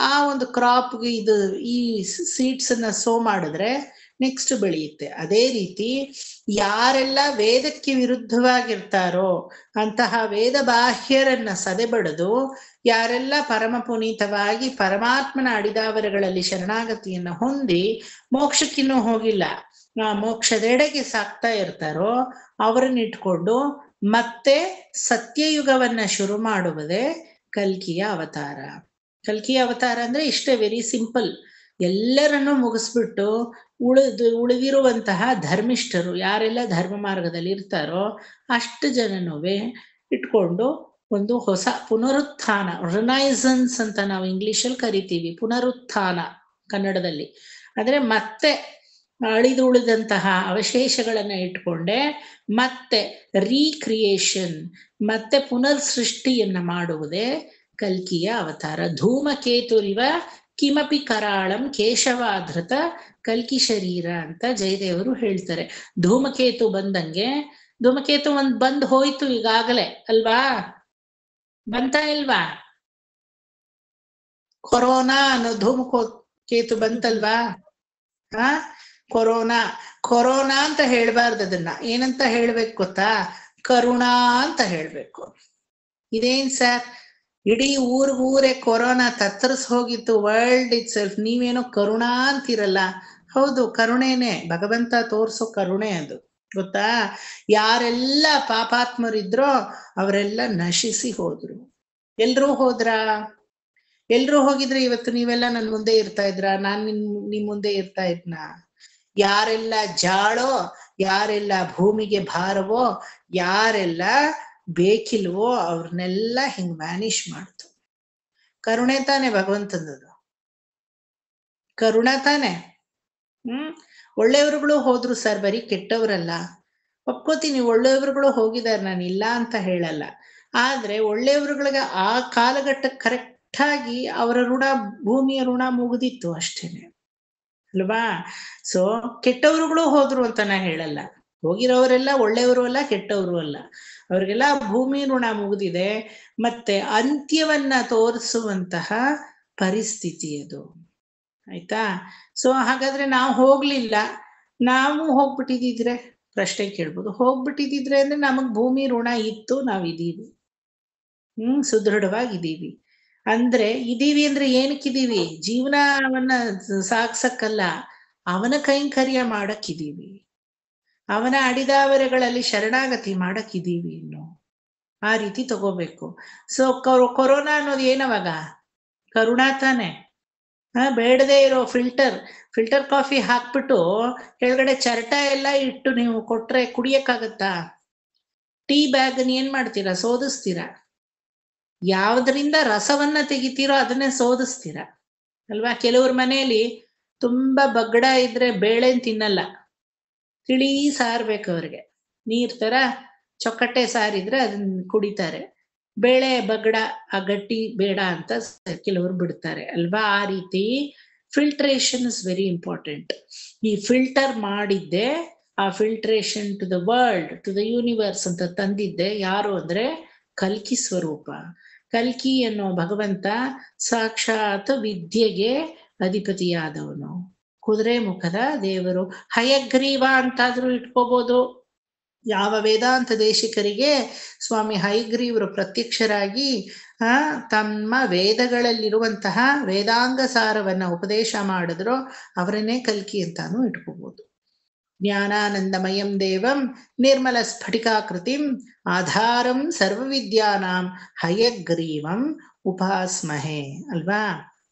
S1: ಆ ಒಂದು ಕ್ರಾಪ್ಗೆ ಇದು ಈ ಸೀಡ್ಸ್ ಅನ್ನ ಸೋ ಮಾಡಿದ್ರೆ ನೆಕ್ಸ್ಟ್ ಬೆಳೆಯುತ್ತೆ. ಅದೇ ರೀತಿ ಯಾರೆಲ್ಲ ವೇದಕ್ಕೆ ವಿರುದ್ಧವಾಗಿರ್ತಾರೋ ಅಂತಹ ವೇದ ಬಾಹ್ಯರನ್ನ ಸದೆಬಡಿದು ಯಾರೆಲ್ಲ ಪರಮ ಪುನೀತವಾಗಿ ಪರಮಾತ್ಮನ ಅಡಿದಾವರಗಳಲ್ಲಿ ಶರಣಾಗತಿಯನ್ನ ಹೊಂದಿ ಮೋಕ್ಷಕ್ಕಿನ್ನೂ ಹೋಗಿಲ್ಲ, ಮೋಕ್ಷದೆಡೆಗೆ ಸಾಕ್ತಾ ಇರ್ತಾರೋ ಅವರನ್ನ ಇಟ್ಕೊಂಡು ಮತ್ತೆ ಸತ್ಯಯುಗವನ್ನ ಶುರು ಮಾಡುವುದೇ ಕಲ್ಕಿಯ ಅವತಾರ. ಕಲ್ಕಿಯ ಅವತಾರ ಅಂದ್ರೆ ಇಷ್ಟೇ, ವೆರಿ ಸಿಂಪಲ್. ಎಲ್ಲರನ್ನೂ ಮುಗಿಸ್ಬಿಟ್ಟು ಉಳಿದಿರುವಂತಹ ಧರ್ಮಿಷ್ಠರು ಯಾರೆಲ್ಲ ಧರ್ಮ ಮಾರ್ಗದಲ್ಲಿ ಇರ್ತಾರೋ ಅಷ್ಟು ಜನನುವೆ ಇಟ್ಕೊಂಡು ಒಂದು ಹೊಸ ಪುನರುತ್ಥಾನ, ರಿನೈಸನ್ಸ್ ಅಂತ ನಾವು ಇಂಗ್ಲಿಷಲ್ಲಿ ಕರಿತೀವಿ, ಪುನರುತ್ಥಾನ ಕನ್ನಡದಲ್ಲಿ. ಅಂದ್ರೆ ಮತ್ತೆ ಉಳಿದಂತಹ ಅವಶೇಷಗಳನ್ನ ಇಟ್ಕೊಂಡೆ ಮತ್ತೆ ರೀಕ್ರಿಯೇಷನ್, ಮತ್ತೆ ಪುನರ್ ಸೃಷ್ಟಿಯನ್ನ ಮಾಡುವುದೇ ಕಲ್ಕಿಯ ಅವತಾರ. ಧೂಮಕೇತುರಿವ ಕಿಮಪಿ ಕರಾಳಂ ಕೇಶವಾಧೃತ ಕಲ್ಕಿ ಶರೀರ ಅಂತ ಜಯದೇವರು ಹೇಳ್ತಾರೆ. ಧೂಮಕೇತು ಬಂದಂಗೆ, ಧೂಮಕೇತು ಬಂದ್ ಹೋಯ್ತು ಈಗಾಗಲೇ ಅಲ್ವಾ? ಬಂತಾ ಇಲ್ವಾ? ಕೊರೋನಾ ಅನ್ನೋ ಧೂಮಕೇತು ಬಂತಲ್ವಾ? ಕೊರೋನಾ ಅಂತ ಹೇಳ್ಬಾರ್ದು, ಅದನ್ನ ಏನಂತ ಹೇಳ್ಬೇಕು ಗೊತ್ತಾ? ಕರುಣಾ ಅಂತ ಹೇಳ್ಬೇಕು. ಇದೇನ್ ಸರ್, ಇಡೀ ಊರೇ ಕೊರೋನಾ ತತ್ತರಿಸ್ ಹೋಗಿತ್ತು, ವರ್ಲ್ಡ್ ಇಟ್ ಸೆಲ್ಫ್, ನೀವೇನೋ ಕರುಣಾ ಅಂತಿರಲ್ಲ. ಹೌದು, ಕರುಣೆನೆ, ಭಗವಂತ ತೋರ್ಸೋ ಕರುಣೆ ಅದು, ಗೊತ್ತಾ? ಯಾರೆಲ್ಲ ಪಾಪಾತ್ಮರಿದ್ರೋ ಅವರೆಲ್ಲ ನಶಿಸಿ ಹೋದ್ರು. ಎಲ್ರೂ ಹೋದ್ರಾ? ಎಲ್ರೂ ಹೋಗಿದ್ರೆ ಇವತ್ತು ನೀವೆಲ್ಲ ನನ್ ಮುಂದೆ ಇರ್ತಾ ಇದ್ರ? ನಾನ್ ನಿಮ್ ಮುಂದೆ ಇರ್ತಾ ಇದ್ನ? ಯಾರೆಲ್ಲ ಜಾಳೋ, ಯಾರೆಲ್ಲ ಭೂಮಿಗೆ ಭಾರವೋ, ಯಾರೆಲ್ಲ ಬೇಕಿಲ್ವೋ ಅವ್ರನ್ನೆಲ್ಲ ಹಿಂಗ್ ವ್ಯಾನಿಷ್ ಮಾಡ್ತು. ಕರುಣೆ ತಾನೆ ಭಗವಂತನದು, ಕರುಣ ತಾನೆ. ಒಳ್ಳೆಯವರುಗಳು ಹೋದ್ರು ಸರ್, ಬರೀ ಕೆಟ್ಟವರಲ್ಲ. ಒಪ್ಕೋತೀನಿ, ಒಳ್ಳೆಯವರುಗಳು ಹೋಗಿದ್ದಾರೆ, ನಾನು ಇಲ್ಲ ಅಂತ ಹೇಳಲ್ಲ. ಆದ್ರೆ ಒಳ್ಳೆಯವರುಗಳಿಗೆ ಆ ಕಾಲಘಟ್ಟಕ್ಕೆ ಕರೆಕ್ಟ್ ಆಗಿ ಅವರ ಋಣ, ಭೂಮಿಯ ಋಣ ಮುಗಿದಿತ್ತು ಅಷ್ಟೇನೆ ಅಲ್ವಾ. ಸೊ ಕೆಟ್ಟವರುಗಳು ಹೋದ್ರು ಅಂತ ನಾ ಹೇಳಲ್ಲ. ಹೋಗಿರೋರೆಲ್ಲ ಒಳ್ಳೆಯವರು ಅಲ್ಲ, ಕೆಟ್ಟವರು ಅಲ್ಲ. ಅವ್ರಿಗೆಲ್ಲ ಭೂಮಿ ಋಣ ಮುಗಿದಿದೆ. ಮತ್ತೆ ಅಂತ್ಯವನ್ನ ತೋರಿಸುವಂತಹ ಪರಿಸ್ಥಿತಿ ಅದು. ಆಯ್ತಾ? ಸೊ ಹಾಗಾದ್ರೆ ನಾವು ಹೋಗ್ಲಿಲ್ಲ, ನಾವು ಹೋಗ್ಬಿಟ್ಟಿದ್ರೆ ಪ್ರಶ್ನೆ ಕೇಳ್ಬೋದು. ಹೋಗ್ಬಿಟ್ಟಿದ್ರೆ ಅಂದ್ರೆ ನಮಗ್ ಭೂಮಿ ಋಣ ಇತ್ತು, ನಾವಿದೀವಿ, ಸುದೃಢವಾಗಿದ್ದೀವಿ. ಅಂದ್ರೆ ಇದೀವಿ ಅಂದ್ರೆ ಏನಕ್ಕಿದೀವಿ? ಜೀವನವನ್ನ ಸಾಗ್ಸಕ್ಕಲ್ಲ, ಅವನ ಕೈಂಕರ್ಯ ಮಾಡಕ್ಕಿದೀವಿ, ಅವನ ಅಡಿದಾವರೆಗಳಲ್ಲಿ ಶರಣಾಗತಿ ಮಾಡಕ್ಕಿದೀವಿ ಇನ್ನು. ಆ ರೀತಿ ತಗೋಬೇಕು. ಸೊ ಕೊರೋನಾ ಅನ್ನೋದು ಏನವಾಗ? ಕರುಣಾ ತಾನೆ. ಬೇಡದೇ ಇರೋ ಫಿಲ್ಟರ್ ಕಾಫಿ ಹಾಕ್ಬಿಟ್ಟು ಕೆಳಗಡೆ ಚರಟ ಎಲ್ಲ ಇಟ್ಟು ನೀವು ಕೊಟ್ರೆ ಕುಡಿಯಕ್ಕಾಗತ್ತಾ? ಟೀ ಬ್ಯಾಗ್ ಏನ್ ಮಾಡ್ತೀರಾ? ಸೋದಿಸ್ತೀರಾ. ಯಾವ್ದ್ರಿಂದ ರಸವನ್ನ ತೆಗಿತೀರೋ ಅದನ್ನೇ ಸೋದಿಸ್ತೀರಾ ಅಲ್ವಾ? ಕೆಲವ್ರ ಮನೆಯಲ್ಲಿ ತುಂಬಾ ಬಗ್ಗಡ ಇದ್ರೆ ಬೇಳೆನ್ ತಿನ್ನಲ್ಲ, ತಿಳಿ ಸಾರ್ ಬೇಕು ಅವ್ರಿಗೆ. ನೀರ್ ತರ ಚೊಕ್ಕಟ್ಟೆ ಸಾರಿದ್ರೆ ಅದನ್ನ ಕುಡಿತಾರೆ. ಬೇಳೆ ಬಗ್ಗಡ ಆ ಗಟ್ಟಿ ಬೇಡ ಅಂತ ಕೆಲವರು ಬಿಡ್ತಾರೆ ಅಲ್ವಾ? ಆ ರೀತಿ ಫಿಲ್ಟ್ರೇಷನ್ ಇಸ್ ವೆರಿ ಇಂಪಾರ್ಟೆಂಟ್. ಈ ಫಿಲ್ಟರ್ ಮಾಡಿದ್ದೆ, ಆ filtration to the world, to the universe ಅಂತ ತಂದಿದ್ದೆ ಯಾರು ಅಂದ್ರೆ ಕಲ್ಕಿ ಸ್ವರೂಪ. ಕಲ್ಕಿ ಅನ್ನೋ ಭಗವಂತ ಸಾಕ್ಷಾತ್ ವಿದ್ಯೆಗೆ ಅಧಿಪತಿಯಾದವನು, ಕುದುರೆ ಮುಖದ ದೇವರು. ಹಯಗ್ರೀವ ಅಂತಾದ್ರೂ ಇಟ್ಕೋಬಹುದು. ಯಾವ ವೇದಾಂತ ದೇಶಿಕರಿಗೆ ಸ್ವಾಮಿ ಹಯಗ್ರೀವರು ಪ್ರತ್ಯಕ್ಷರಾಗಿ ತಮ್ಮ ವೇದಗಳಲ್ಲಿರುವಂತಹ ವೇದಾಂಗ ಸಾರವನ್ನ ಉಪದೇಶ ಮಾಡಿದ್ರು, ಅವರನ್ನೇ ಕಲ್ಕಿ ಅಂತಾನು ಇಟ್ಕೋಬಹುದು. ಜ್ಞಾನಾನಂದಮಯಂ ದೇವಂ ನಿರ್ಮಲ ಸ್ಫಟಿಕಾಕೃತಿಂ ಆಧಾರಂ ಸರ್ವವಿದ್ಯಾನಾಂ ಹಯಗ್ರೀವಂ ಉಪಾಸ್ಮಹೆ ಅಲ್ವಾ?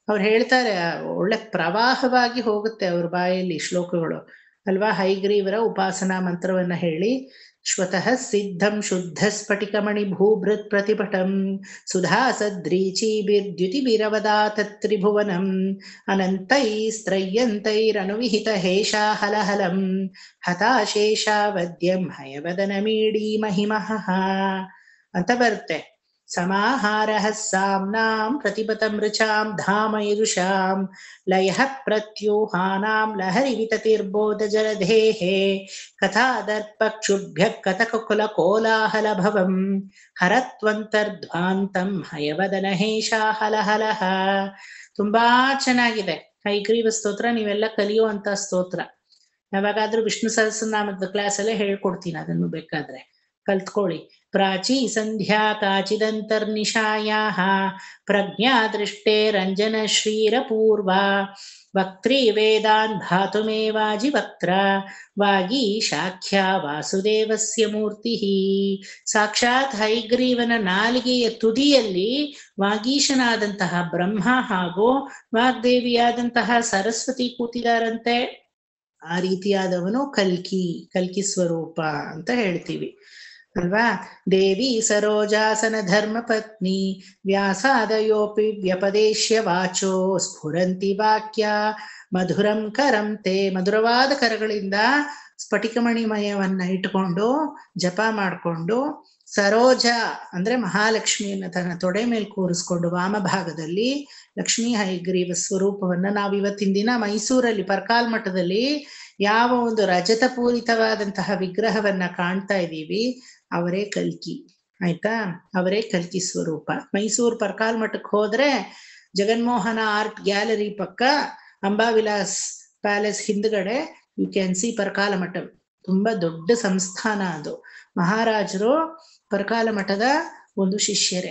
S1: ಅವ್ರು ಹೇಳ್ತಾರೆ, ಒಳ್ಳೆ ಪ್ರವಾಹವಾಗಿ ಹೋಗುತ್ತೆ ಅವ್ರ ಬಾಯಲ್ಲಿ ಶ್ಲೋಕಗಳು ಅಲ್ವಾ? ಹಯಗ್ರೀವರ ಉಪಾಸನಾ ಮಂತ್ರವನ್ನ ಹೇಳಿ, ಶ್ವತಃ ಸಿದ್ಧಂ ಶುದ್ಧ ಸ್ಫಟಿಕಮಣಿ ಭೂಭೃತ್ ಪ್ರತಿಪಟಂ ಸುಧಾ ಸದ್ರೀಚೀಭಿರ್ದ್ಯುತಿಭಿರವದಾತ ತ್ರಿಭುವನಂ ಅನಂತೈಸ್ತ್ರಯ್ಯಂತೈರನುವಿಹಿತ ಹೇಷಾ ಹಲಹಲಂ ಹತಾಶೇಷಾವದ್ಯಂ ಹಯವದನ ಮೀಡೀ ಮಹಿಮಃ ಅಂತ ಬರುತ್ತೆ. ಸಮಾಹಾರಃ ಸಾಮ್ನಾಂ ಪ್ರತಿಪತಂ ಋಚಾಂ ಧಾಮ ಯಜುಷಾಂ ಲಯಃ ಪ್ರತ್ಯೂಹಾನಾಂ ಲಹರಿ ವಿತತಿರ್ಬೋಧ ಜಲಧೇಹೇ ಕಥಾದರ್ಪಕ್ಷುಭ್ಯಃ ಕಥಕುಲ ಕೋಲಾಹಲ ಭವಂ ಹರತ್ವಂತರ್ಧ್ವಾಂತಂ ಹಯವದನ ಹೇಷಾ ಹಲಹಲಃ. ತುಂಬಾ ಚೆನ್ನಾಗಿದೆ ಹಯಗ್ರೀವ ಸ್ತೋತ್ರ. ನೀವೆಲ್ಲ ಕಲಿಯುವಂತ ಸ್ತೋತ್ರ. ಯಾವಾಗಾದ್ರೂ ವಿಷ್ಣು ಸಹಸ್ರನಾಮದ ಕ್ಲಾಸ್ ಅಲ್ಲೇ ಹೇಳ್ಕೊಡ್ತೀನಿ, ಅದನ್ನು ಬೇಕಾದ್ರೆ ಕಲ್ತ್ಕೊಳ್ಳಿ. ಪ್ರಾಚೀ ಸಂಧ್ಯಾ ಕಾಚಿದಂತರ್ನಿಶಾಯಾಃ ಪ್ರಜ್ಞಾ ದೃಷ್ಟೇ ರಂಜನ ಶ್ರೀರ ಪೂರ್ವ ವಕ್ತ್ರಿ ವೇದಾನ್ ಭಾತುಮೇವಾಜಿ ವಕ್ತ್ರ ವಾಗಿ ಶಾಖ್ಯಾ ವಾಸುದೇವಸ್ಯ ಮೂರ್ತಿ. ಸಾಕ್ಷಾತ್ ಹಯಗ್ರೀವನ ನಾಲಿಗೆಯ ತುದಿಯಲ್ಲಿ ವಾಗೀಶನಾದಂತಹ ಬ್ರಹ್ಮ ಹಾಗೂ ವಾಗ್ದೇವಿಯಾದಂತಹ ಸರಸ್ವತಿ ಕೂತಿದಾರಂತೆ. ಆ ರೀತಿಯಾದವನು ಕಲ್ಕಿ ಸ್ವರೂಪ ಅಂತ ಹೇಳ್ತೀವಿ ಅಲ್ವಾ? ದೇವಿ ಸರೋಜಾಸನ ಧರ್ಮ ಪತ್ನಿ ವ್ಯಾಸಾದಯೋಪಿ ವ್ಯಪದೇಶ್ಯ ವಾಚೋ ಸ್ಫುರಂತಿ ವಾಕ್ಯ ಮಧುರಂ ಕರಂತೆ. ಮಧುರವಾದ ಕರಗಳಿಂದ ಸ್ಫಟಿಕಮಣಿಮಯವನ್ನ ಇಟ್ಕೊಂಡು ಜಪ ಮಾಡಿಕೊಂಡು, ಸರೋಜ ಅಂದ್ರೆ ಮಹಾಲಕ್ಷ್ಮಿಯನ್ನ ತನ್ನ ತೊಡೆ ಮೇಲೆ ಕೂರಿಸ್ಕೊಂಡು ವಾಮಭಾಗದಲ್ಲಿ ಲಕ್ಷ್ಮೀ ಹಯಗ್ರೀವ ಸ್ವರೂಪವನ್ನ ನಾವು ಇವತ್ತಿನ ದಿನ ಮೈಸೂರಲ್ಲಿ ಪರ್ಕಾಲ್ ಮಠದಲ್ಲಿ ಯಾವ ಒಂದು ರಜತ ಪೂರಿತವಾದಂತಹ ವಿಗ್ರಹವನ್ನ ಕಾಣ್ತಾ ಇದ್ದೀವಿ, ಅವರೇ ಕಲ್ಕಿ. ಆಯ್ತಾ? ಅವರೇ ಕಲ್ಕಿ ಸ್ವರೂಪ. ಮೈಸೂರು ಪರ್ಕಾಲ್ ಮಠಕ್ಕೆ ಹೋದ್ರೆ ಜಗನ್ಮೋಹನ ಆರ್ಟ್ ಗ್ಯಾಲರಿ ಪಕ್ಕ ಅಂಬಾವಿಲಾಸ್ ಪ್ಯಾಲೇಸ್ ಹಿಂದ್ಗಡೆ ಯು ಕ್ಯಾನ್ ಸಿ ಪರ್ಕಾಲ ಮಠ. ತುಂಬಾ ದೊಡ್ಡ ಸಂಸ್ಥಾನ ಅದು. ಮಹಾರಾಜರು ಪರ್ಕಾಲ ಮಠದ ಒಂದು ಶಿಷ್ಯರೇ,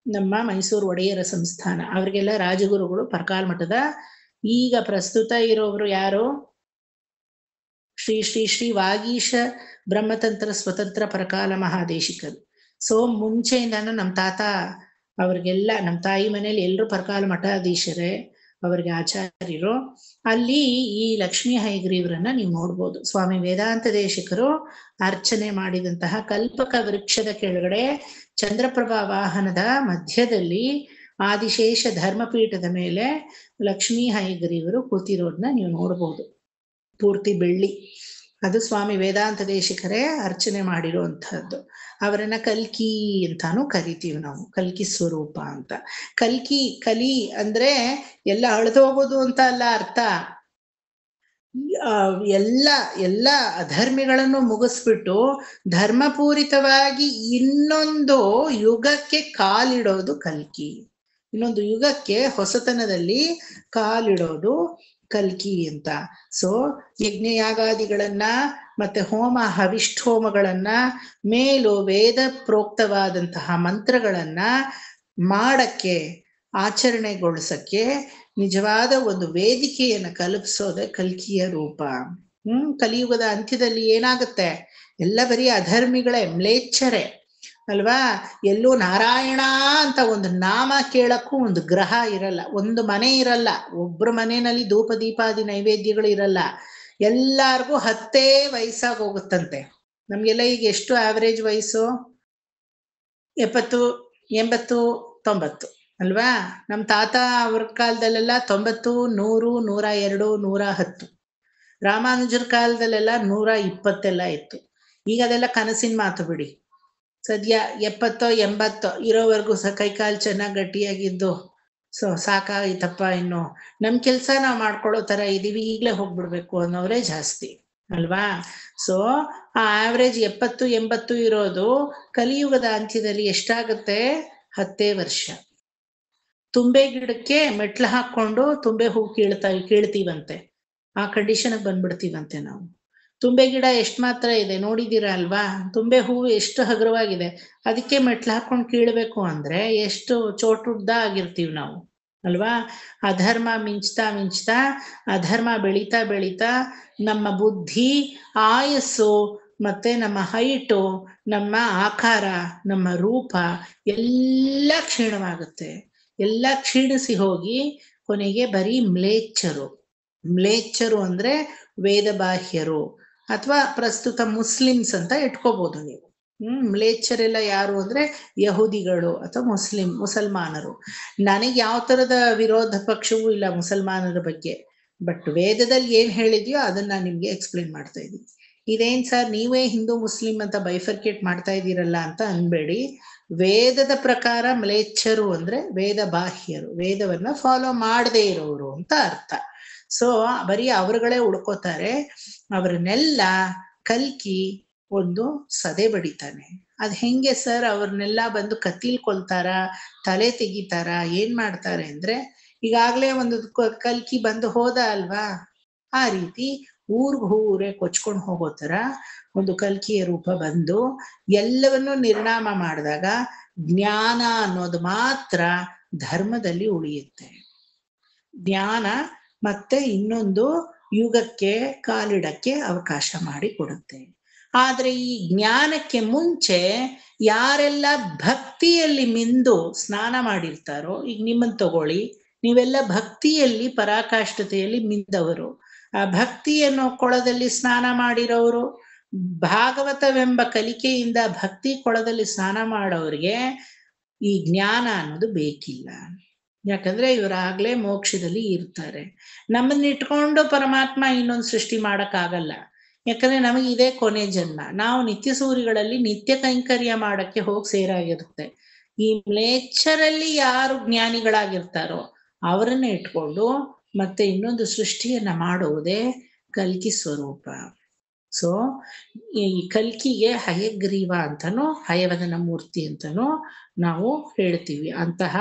S1: ನಮ್ಮ ಮೈಸೂರು ಒಡೆಯರ ಸಂಸ್ಥಾನ. ಅವ್ರಿಗೆಲ್ಲ ರಾಜಗುರುಗಳು ಪರ್ಕಾಲ ಮಠದ. ಈಗ ಪ್ರಸ್ತುತ ಇರೋರು ಯಾರು? ಶ್ರೀ ಶ್ರೀ ಶ್ರೀ ವಾಗೀಶ ಬ್ರಹ್ಮತಂತ್ರ ಸ್ವತಂತ್ರ ಪರಕಾಲ ಮಹಾದೇಶಿಕರು. ಸೊ ಮುಂಚೆಯಿಂದಾನು ನಮ್ಮ ತಾತ ಅವ್ರಿಗೆಲ್ಲ, ನಮ್ಮ ತಾಯಿ ಮನೇಲಿ ಎಲ್ಲರೂ ಪರಕಾಲ ಮಠಾಧೀಶರೇ, ಅವರಿಗೆ ಆಚಾರ್ಯರು. ಅಲ್ಲಿ ಈ ಲಕ್ಷ್ಮೀ ಹಯಗ್ರೀವರನ್ನ ನೀವು ನೋಡ್ಬೋದು. ಸ್ವಾಮಿ ವೇದಾಂತ ದೇಶಿಕರು ಅರ್ಚನೆ ಮಾಡಿದಂತಹ ಕಲ್ಪಕ ವೃಕ್ಷದ ಕೆಳಗಡೆ ಚಂದ್ರಪ್ರಭಾ ವಾಹನದ ಮಧ್ಯದಲ್ಲಿ ಆದಿಶೇಷ ಧರ್ಮಪೀಠದ ಮೇಲೆ ಲಕ್ಷ್ಮೀ ಹಯಗ್ರೀವರು ಕೂತಿರೋದನ್ನ ನೀವು ನೋಡ್ಬೋದು. ಪೂರ್ತಿ ಬೆಳ್ಳಿ. ಅದು ಸ್ವಾಮಿ ವೇದಾಂತ ದೇಶಿಕರೇ ಅರ್ಚನೆ ಮಾಡಿರುವಂತಹದ್ದು. ಅವರನ್ನ ಕಲ್ಕಿ ಅಂತಾನು ಕರಿತೀವಿ ನಾವು, ಕಲ್ಕಿ ಸ್ವರೂಪ ಅಂತ. ಕಲಿ ಅಂದ್ರೆ ಎಲ್ಲ ಅಳ್ದೋಗೋದು ಅಂತ ಅಲ್ಲ ಅರ್ಥ. ಎಲ್ಲ ಅಧರ್ಮಿಗಳನ್ನು ಮುಗಿಸ್ಬಿಟ್ಟು ಧರ್ಮಪೂರಿತವಾಗಿ ಇನ್ನೊಂದು ಯುಗಕ್ಕೆ ಕಾಲಿಡೋದು ಕಲ್ಕಿ. ಇನ್ನೊಂದು ಯುಗಕ್ಕೆ ಹೊಸತನದಲ್ಲಿ ಕಾಲಿಡೋದು ಕಲ್ಕಿ ಅಂತ. ಸೊ ಯಜ್ಞಯಾಗಾದಿಗಳನ್ನ ಮತ್ತೆ ಹೋಮ ಹವಿಷ್ಠೋಮಗಳನ್ನ ಮೇಲು ವೇದ ಪ್ರೋಕ್ತವಾದಂತಹ ಮಂತ್ರಗಳನ್ನ ಮಾಡಕ್ಕೆ, ಆಚರಣೆಗೊಳಿಸಕ್ಕೆ ನಿಜವಾದ ಒಂದು ವೇದಿಕೆಯನ್ನು ಕಲ್ಪಿಸೋದೆ ಕಲ್ಕಿಯ ರೂಪ. ಕಲಿಯುಗದ ಅಂತ್ಯದಲ್ಲಿ ಏನಾಗುತ್ತೆ? ಎಲ್ಲ ಬರೀ ಅಧರ್ಮಿಗಳೇ, ಮ್ಲೇಚ್ಛರೇ ಅಲ್ವಾ? ಎಲ್ಲೂ ನಾರಾಯಣ ಅಂತ ಒಂದು ನಾಮ ಕೇಳಕ್ಕೂ ಒಂದು ಗ್ರಹ ಇರಲ್ಲ, ಒಂದು ಮನೆ ಇರಲ್ಲ, ಒಬ್ರ ಮನೆಯಲ್ಲಿ ಧೂಪ ದೀಪಾದಿ ನೈವೇದ್ಯಗಳು ಇರಲ್ಲ. ಎಲ್ಲಾರ್ಗೂ 10 ವಯಸ್ಸಾಗಿ ಹೋಗುತ್ತಂತೆ. ನಮ್ಗೆಲ್ಲ ಈಗ ಎಷ್ಟು ಆವರೇಜ್ ವಯಸ್ಸು? 70, 80, 90 ಅಲ್ವಾ? ನಮ್ಮ ತಾತ ಅವ್ರ ಕಾಲದಲ್ಲೆಲ್ಲ 90, 100, 102, 110. ರಾಮಾನುಜರ ಕಾಲದಲ್ಲೆಲ್ಲ 120 ಎಲ್ಲ ಇತ್ತು. ಈಗ ಅದೆಲ್ಲ ಕನಸಿನ ಮಾತು ಬಿಡಿ. ಸದ್ಯ 70, 80 ಇರೋವರೆಗೂ ಕೈಕಾಲು ಚೆನ್ನಾಗಿ ಗಟ್ಟಿಯಾಗಿದ್ದು ಸಾಕಾಗಿತ್ತಪ್ಪ, ಇನ್ನು ನಮ್ಮ ಕೆಲಸ ನಾವು ಮಾಡ್ಕೊಳ್ಳೋ ಥರ ಇದೀವಿ, ಈಗಲೇ ಹೋಗ್ಬಿಡ್ಬೇಕು ಅನ್ನೋರೇ ಜಾಸ್ತಿ ಅಲ್ವಾ? ಸೊ ಆ ಆವ್ರೇಜ್ 70, 80 ಇರೋದು ಕಲಿಯುಗದ ಅಂತ್ಯದಲ್ಲಿ ಎಷ್ಟಾಗುತ್ತೆ? 10 ವರ್ಷ. ತುಂಬೆ ಗಿಡಕ್ಕೆ ಮೆಟ್ಲು ಹಾಕೊಂಡು ತುಂಬೆ ಹೂ ಕೀಳ್ತೀವಂತೆ, ಆ ಕಂಡೀಷನ್ಗೆ ಬಂದ್ಬಿಡ್ತೀವಂತೆ ನಾವು. ತುಂಬೆ ಗಿಡ ಎಷ್ಟು ಮಾತ್ರ ಇದೆ ನೋಡಿದ್ದೀರಾ ಅಲ್ವಾ? ತುಂಬೆ ಹೂವು ಎಷ್ಟು ಹಗುರವಾಗಿದೆ, ಅದಕ್ಕೆ ಮೆಟ್ಲು ಹಾಕೊಂಡು ಕೀಳ್ಬೇಕು ಅಂದ್ರೆ ಎಷ್ಟು ಚೋಟುದ್ದ ಆಗಿರ್ತೀವಿ ನಾವು ಅಲ್ವಾ? ಅಧರ್ಮ ಮಿಂಚ್ತಾ ಅಧರ್ಮ ಬೆಳೀತಾ ನಮ್ಮ ಬುದ್ಧಿ, ಆಯಸ್ಸು, ಮತ್ತೆ ನಮ್ಮ ಹೈಟು, ನಮ್ಮ ಆಕಾರ, ನಮ್ಮ ರೂಪ ಎಲ್ಲ ಕ್ಷೀಣವಾಗುತ್ತೆ. ಎಲ್ಲ ಕ್ಷೀಣಿಸಿ ಹೋಗಿ ಕೊನೆಗೆ ಬರೀ ಮ್ಲೇಚ್ಛರು ಅಂದ್ರೆ ವೇದಬಾಹ್ಯರು, ಅಥವಾ ಪ್ರಸ್ತುತ ಮುಸ್ಲಿಮ್ಸ್ ಅಂತ ಇಟ್ಕೋಬಹುದು ನೀವು. ಮ್ಲೇಚ್ಛರೆಲ್ಲ ಯಾರು ಅಂದ್ರೆ ಯಹೂದಿಗಳು ಅಥವಾ ಮುಸಲ್ಮಾನರು. ನನಗೆ ಯಾವ ಥರದ ವಿರೋಧ ಪಕ್ಷವೂ ಇಲ್ಲ ಮುಸಲ್ಮಾನರ ಬಗ್ಗೆ, ಬಟ್ ವೇದದಲ್ಲಿ ಏನ್ ಹೇಳಿದ್ಯೋ ಅದನ್ನ ನಿಮ್ಗೆ ಎಕ್ಸ್ಪ್ಲೇನ್ ಮಾಡ್ತಾ ಇದ್ದೀನಿ. ಇದೇನ್ ಸರ್ ನೀವೇ ಹಿಂದೂ ಮುಸ್ಲಿಂ ಅಂತ ಬೈಫರ್ಕೇಟ್ ಮಾಡ್ತಾ ಇದ್ದೀರಲ್ಲ ಅಂತ ಅನ್ಬೇಡಿ. ವೇದದ ಪ್ರಕಾರ ಮ್ಲೇಚ್ಛರು ಅಂದ್ರೆ ವೇದ ಬಾಹ್ಯರು, ವೇದವನ್ನ ಫಾಲೋ ಮಾಡದೇ ಇರೋರು ಅಂತ ಅರ್ಥ. ಸೊ ಬರೀ ಅವರುಗಳೇ ಉಳ್ಕೋತಾರೆ. ಅವರನ್ನೆಲ್ಲ ಕಲ್ಕಿ ಒಂದು ಸದೆ ಬಡಿತಾನೆ. ಅದ್ ಹೆಂಗೆ ಸರ್? ಅವ್ರನ್ನೆಲ್ಲ ಬಂದು ಕತ್ತಿಲ್ ಕೊಲ್ತಾರ, ತಲೆ ತೆಗಿತಾರ, ಏನ್ ಮಾಡ್ತಾರೆ ಅಂದ್ರೆ, ಈಗಾಗ್ಲೇ ಒಂದು ಕಲ್ಕಿ ಬಂದು ಹೋದ ಅಲ್ವಾ, ಆ ರೀತಿ ಊರೇ ಕೊಚ್ಕೊಂಡು ಹೋಗೋ ತರ ಒಂದು ಕಲ್ಕಿಯ ರೂಪ ಬಂದು ಎಲ್ಲವನ್ನೂ ನಿರ್ನಾಮ ಮಾಡಿದಾಗ ಜ್ಞಾನ ಅನ್ನೋದು ಮಾತ್ರ ಧರ್ಮದಲ್ಲಿ ಉಳಿಯುತ್ತೆ. ಜ್ಞಾನ ಮತ್ತೆ ಇನ್ನೊಂದು ಯುಗಕ್ಕೆ ಕಾಲಿಡಕ್ಕೆ ಅವಕಾಶ ಮಾಡಿ ಕೊಡುತ್ತೆ. ಆದ್ರೆ ಈ ಜ್ಞಾನಕ್ಕೆ ಮುಂಚೆ ಯಾರೆಲ್ಲ ಭಕ್ತಿಯಲ್ಲಿ ಮಿಂದು ಸ್ನಾನ ಮಾಡಿರ್ತಾರೋ, ಈಗ ನಿಮ್ಮನ್ನು ತಗೊಳ್ಳಿ, ನೀವೆಲ್ಲ ಭಕ್ತಿಯಲ್ಲಿ ಪರಾಕಾಷ್ಠತೆಯಲ್ಲಿ ಮಿಂದವರು, ಆ ಭಕ್ತಿ ಅನ್ನೋ ಕೊಳದಲ್ಲಿ ಸ್ನಾನ ಮಾಡಿರೋರು, ಭಾಗವತವೆಂಬ ಕಲಿಕೆಯಿಂದ ಭಕ್ತಿ ಕೊಳದಲ್ಲಿ ಸ್ನಾನ ಮಾಡೋರಿಗೆ ಈ ಜ್ಞಾನ ಅನ್ನೋದು ಬೇಕಿಲ್ಲ. ಯಾಕಂದ್ರೆ ಇವರಾಗ್ಲೇ ಮೋಕ್ಷದಲ್ಲಿ ಇರ್ತಾರೆ. ನಮ್ಮನ್ನ ಇಟ್ಕೊಂಡು ಪರಮಾತ್ಮ ಇನ್ನೊಂದು ಸೃಷ್ಟಿ ಮಾಡಕ್ಕಾಗಲ್ಲ. ಯಾಕಂದ್ರೆ ನಮಗೆ ಇದೇ ಕೊನೆ ಜನ್ಮ. ನಾವು ನಿತ್ಯ ಸೂರಿಗಳಲ್ಲಿ ನಿತ್ಯ ಕೈಂಕರ್ಯ ಮಾಡಕ್ಕೆ ಹೋಗಿ ಸೇರಾಗಿರುತ್ತೆ. ಈ ಮ್ಲೇಚ್ಛರಲ್ಲಿ ಯಾರು ಜ್ಞಾನಿಗಳಾಗಿರ್ತಾರೋ ಅವರನ್ನ ಇಟ್ಕೊಂಡು ಮತ್ತೆ ಇನ್ನೊಂದು ಸೃಷ್ಟಿಯನ್ನ ಮಾಡುವುದೇ ಕಲ್ಕಿ ಸ್ವರೂಪ. ಸೊ ಈ ಕಲ್ಕಿಗೆ ಹಯಗ್ರೀವ ಅಂತನೂ ಹಯವದನ ಮೂರ್ತಿ ಅಂತನೂ ನಾವು ಹೇಳ್ತೀವಿ. ಅಂತಹ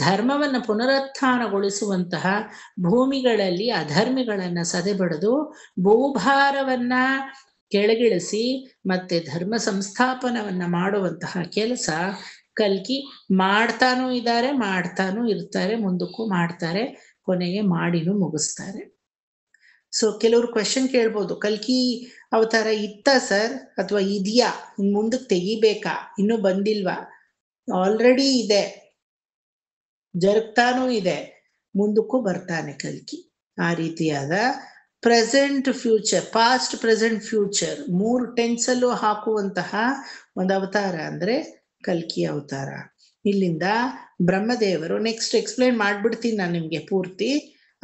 S1: ಧರ್ಮವನ್ನ ಪುನರುತ್ಥಾನಗೊಳಿಸುವಂತಹ ಭೂಮಿಗಳಲ್ಲಿ ಅಧರ್ಮಿಗಳನ್ನ ಸದೆಬಡಿದು ಭೂಭಾರವನ್ನ ಕೆಳಗಿಳಿಸಿ ಮತ್ತೆ ಧರ್ಮ ಸಂಸ್ಥಾಪನವನ್ನ ಮಾಡುವಂತಹ ಕೆಲಸ ಕಲ್ಕಿ ಮಾಡ್ತಾನೂ ಇರ್ತಾರೆ, ಮುಂದಕ್ಕೂ ಮಾಡ್ತಾರೆ, ಕೊನೆಗೆ ಮಾಡಿನೂ ಮುಗಿಸ್ತಾರೆ. ಸೊ ಕೆಲವ್ರು ಕ್ವೆಶನ್ ಕೇಳ್ಬೋದು, ಕಲ್ಕಿ ಅವತಾರ ಇತ್ತ ಸರ್ ಅಥವಾ ಇದೆಯಾ, ಮುಂದಕ್ಕೆ ತೆಗಿಬೇಕಾ, ಇನ್ನೂ ಬಂದಿಲ್ವಾ? ಆಲ್ರೆಡಿ ಇದೆ, ಜರುಗ್ತಾನೂ ಇದೆ, ಮುಂದಕ್ಕೂ ಬರ್ತಾನೆ ಕಲ್ಕಿ. ಆ ರೀತಿಯಾದ present future, past present future 3 ಟೆನ್ಸಲ್ಲೂ ಹಾಕುವಂತಹ ಒಂದು ಅವತಾರ ಅಂದ್ರೆ ಕಲ್ಕಿ ಅವತಾರ. ಇಲ್ಲಿಂದ ಬ್ರಹ್ಮದೇವರು ನೆಕ್ಸ್ಟ್ ಎಕ್ಸ್ಪ್ಲೇನ್ ಮಾಡ್ಬಿಡ್ತೀನಿ ನಾನು ನಿಮ್ಗೆ ಪೂರ್ತಿ.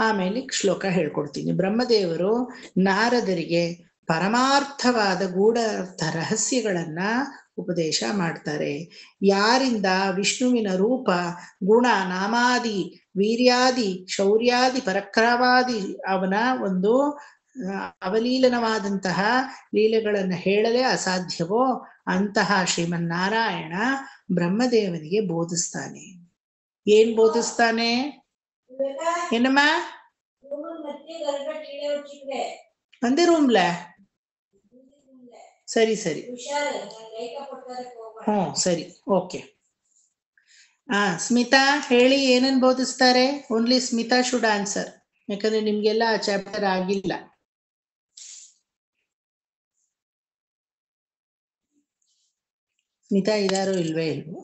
S1: ಆಮೇಲೆ ಶ್ಲೋಕ ಹೇಳ್ಕೊಡ್ತೀನಿ. ಬ್ರಹ್ಮದೇವರು ನಾರದರಿಗೆ ಪರಮಾರ್ಥವಾದ ಗೂಢಾರ್ಥ ರಹಸ್ಯಗಳನ್ನ ಉಪದೇಶ ಮಾಡ್ತಾರೆ. ಯಾರಿಂದ ವಿಷ್ಣುವಿನ ರೂಪ, ಗುಣ, ನಾಮಾದಿ, ವೀರ್ಯಾದಿ, ಶೌರ್ಯಾದಿ, ಪರಕ್ರಮಾದಿ ಅವನ ಒಂದು ಅವಲೀಲನವಾದಂತಹ ಲೀಲೆಗಳನ್ನು ಹೇಳಲೇ ಅಸಾಧ್ಯವೋ ಅಂತಹ ಶ್ರೀಮನ್ನಾರಾಯಣ ಬ್ರಹ್ಮದೇವನಿಗೆ ಬೋಧಿಸ್ತಾನೆ. ಏನ್ ಬೋಧಿಸ್ತಾನೆ? ಏನಮ್ಮ ಅಂದೇ ರೂಮ್ಲ? ಸರಿ ಸರಿ, ಸರಿ, ಓಕೆ. ಸ್ಮಿತಾ ಹೇಳಿ, ಏನನ್ ಬೋಧಿಸ್ತಾರೆ? ಓನ್ಲಿ ಸ್ಮಿತಾ ಶುಡ್ ಆನ್ಸರ್, ಯಾಕಂದ್ರೆ ನಿಮ್ಗೆಲ್ಲ ಆ ಚಾಪ್ಟರ್ ಆಗಿಲ್ಲ. ಸ್ಮಿತಾ ಇದಾರೋ ಇಲ್ವೇ ಇಲ್ವೋ?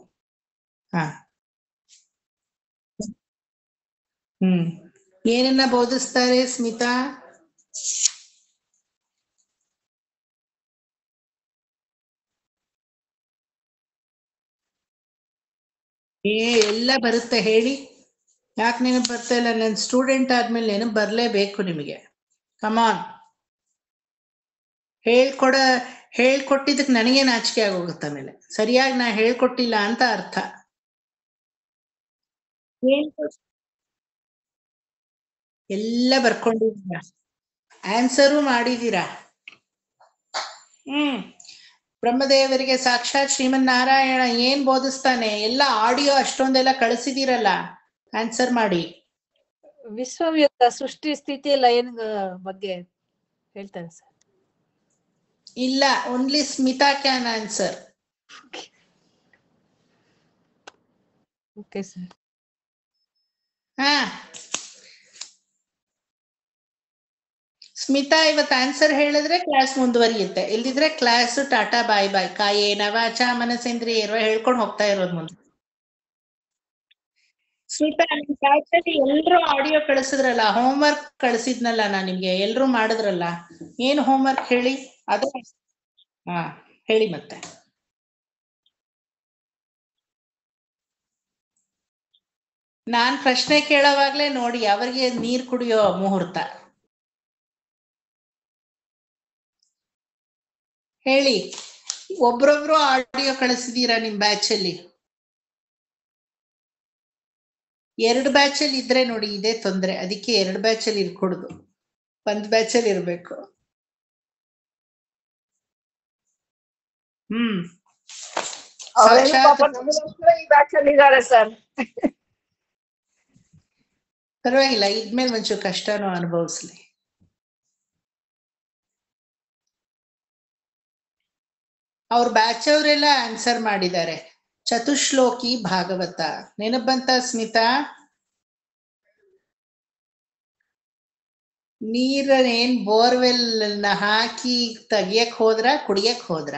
S1: ಏನನ್ನ ಬೋಧಿಸ್ತಾರೆ ಸ್ಮಿತಾ? ಎಲ್ಲ ಬರುತ್ತೆ ಹೇಳಿ. ಯಾಕೆ ನೆನಪು ಬರ್ತಾ ಇಲ್ಲ? ನನ್ನ ಸ್ಟೂಡೆಂಟ್ ಆದ್ಮೇಲೆ ನೆನಪು ಬರ್ಲೇಬೇಕು ನಿಮಗೆ. ಕಮಾನ್, ಹೇಳ್ಕೊಟ್ಟಿದ್ದಕ್ಕೆ ನನಗೆ ನಾಚಿಕೆ ಆಗೋಗುತ್ತೆ. ಆಮೇಲೆ ಸರಿಯಾಗಿ ನಾ ಹೇಳ್ಕೊಟ್ಟಿಲ್ಲ ಅಂತ ಅರ್ಥ. ಎಲ್ಲ ಬರ್ಕೊಂಡಿದ್ದೀರಾ, ಆನ್ಸರು ಮಾಡಿದ್ದೀರಾ. ಬ್ರಹ್ಮದೇವರಿಗೆ ಸಾಕ್ಷಾತ್ ಶ್ರೀಮನ್ನಾರಾಯಣ ಏನ್ ಬೋಧಿಸ್ತಾನೆ? ಎಲ್ಲ ಆಡಿಯೋ ಅಷ್ಟೊಂದೆಲ್ಲ ಕಳಿಸಿದಿರಲ್ಲ, ಆನ್ಸರ್ ಮಾಡಿ.
S3: ವಿಶ್ವವ್ಯೂಹ ಸೃಷ್ಟಿ ಸ್ಥಿತಿ ಎಲ್ಲ ಏನ್ ಬಗ್ಗೆ ಹೇಳ್ತಾರೆ ಸರ್?
S1: ಇಲ್ಲ, only Smita can answer.
S3: Okay sir.
S1: Smita ಇವತ್ತು ಆನ್ಸರ್ ಹೇಳಿದ್ರೆ ಕ್ಲಾಸ್ ಮುಂದುವರಿಯುತ್ತೆ, ಇಲ್ದಿದ್ರೆ ಕ್ಲಾಸ್ ಟಾಟಾ ಬಾಯ್ ಬಾಯ್. ಕಾಯೇನ ವಾಚ ಮನಸೇಂದ್ರಿಯ ಹೇಳ್ಕೊಂಡು ಹೋಗ್ತಾ ಇರೋದು ಮುಂದೆ. ಸ್ಮಿತಾ, ನಿಮ್ ಕ್ಲಾಸಲ್ಲಿ ಎಲ್ರು ಆಡಿಯೋ ಕಳಿಸಿದ್ರಲ್ಲ, ಹೋಮ್ವರ್ಕ್ ಕಳಿಸಿದ್ನಲ್ಲ ನಾನು ನಿಮ್ಗೆ, ಎಲ್ರು ಮಾಡಿದ್ರಲ್ಲ. ಏನು ಹೋಮ್ವರ್ಕ್ ಹೇಳಿ? ಅದು ಹೇಳಿ ಮತ್ತೆ. ನಾನ್ ಪ್ರಶ್ನೆ ಕೇಳೋವಾಗ್ಲೇ ನೋಡಿ ಅವರಿಗೆ ನೀರ್ ಕುಡಿಯೋ ಮುಹೂರ್ತ. ಹೇಳಿ, ಒಬ್ರೊಬ್ರು ಆಡಿಯೋ ಕಳಿಸಿದೀರಾ ನಿಮ್ ಬ್ಯಾಚ್ ಅಲ್ಲಿ? 2 ಬ್ಯಾಚ್ ಅಲ್ಲಿ ಇದ್ರೆ ನೋಡಿ ಇದೇ ತೊಂದ್ರೆ, ಅದಕ್ಕೆ 2 ಬ್ಯಾಚ್ ಅಲ್ಲಿ ಇರ್ಕೊಡುದು, 1 ಬ್ಯಾಚ್ ಅಲ್ಲಿ ಇರ್ಬೇಕು. ಪರವಾಗಿಲ್ಲ, ಇದ್ಮೇಲೆ ಒಂಚೂರು ಕಷ್ಟನೂ ಅನುಭವಿಸ್ಲಿ. ಅವ್ರ ಬ್ಯಾಚ್ ಅವರೆಲ್ಲ ಆನ್ಸರ್ ಮಾಡಿದ್ದಾರೆ. ಚತುಶ್ಲೋಕಿ ಭಾಗವತ ನೆನಪಂತ ಸ್ಮಿತಾ? ನೀರನ್ನೇನ್ ಬೋರ್ವೆಲ್ ನ ಹಾಕಿ ತೆಗಿಯಕ್ ಹೋದ್ರ, ಕುಡಿಯಕ್ ಹೋದ್ರ?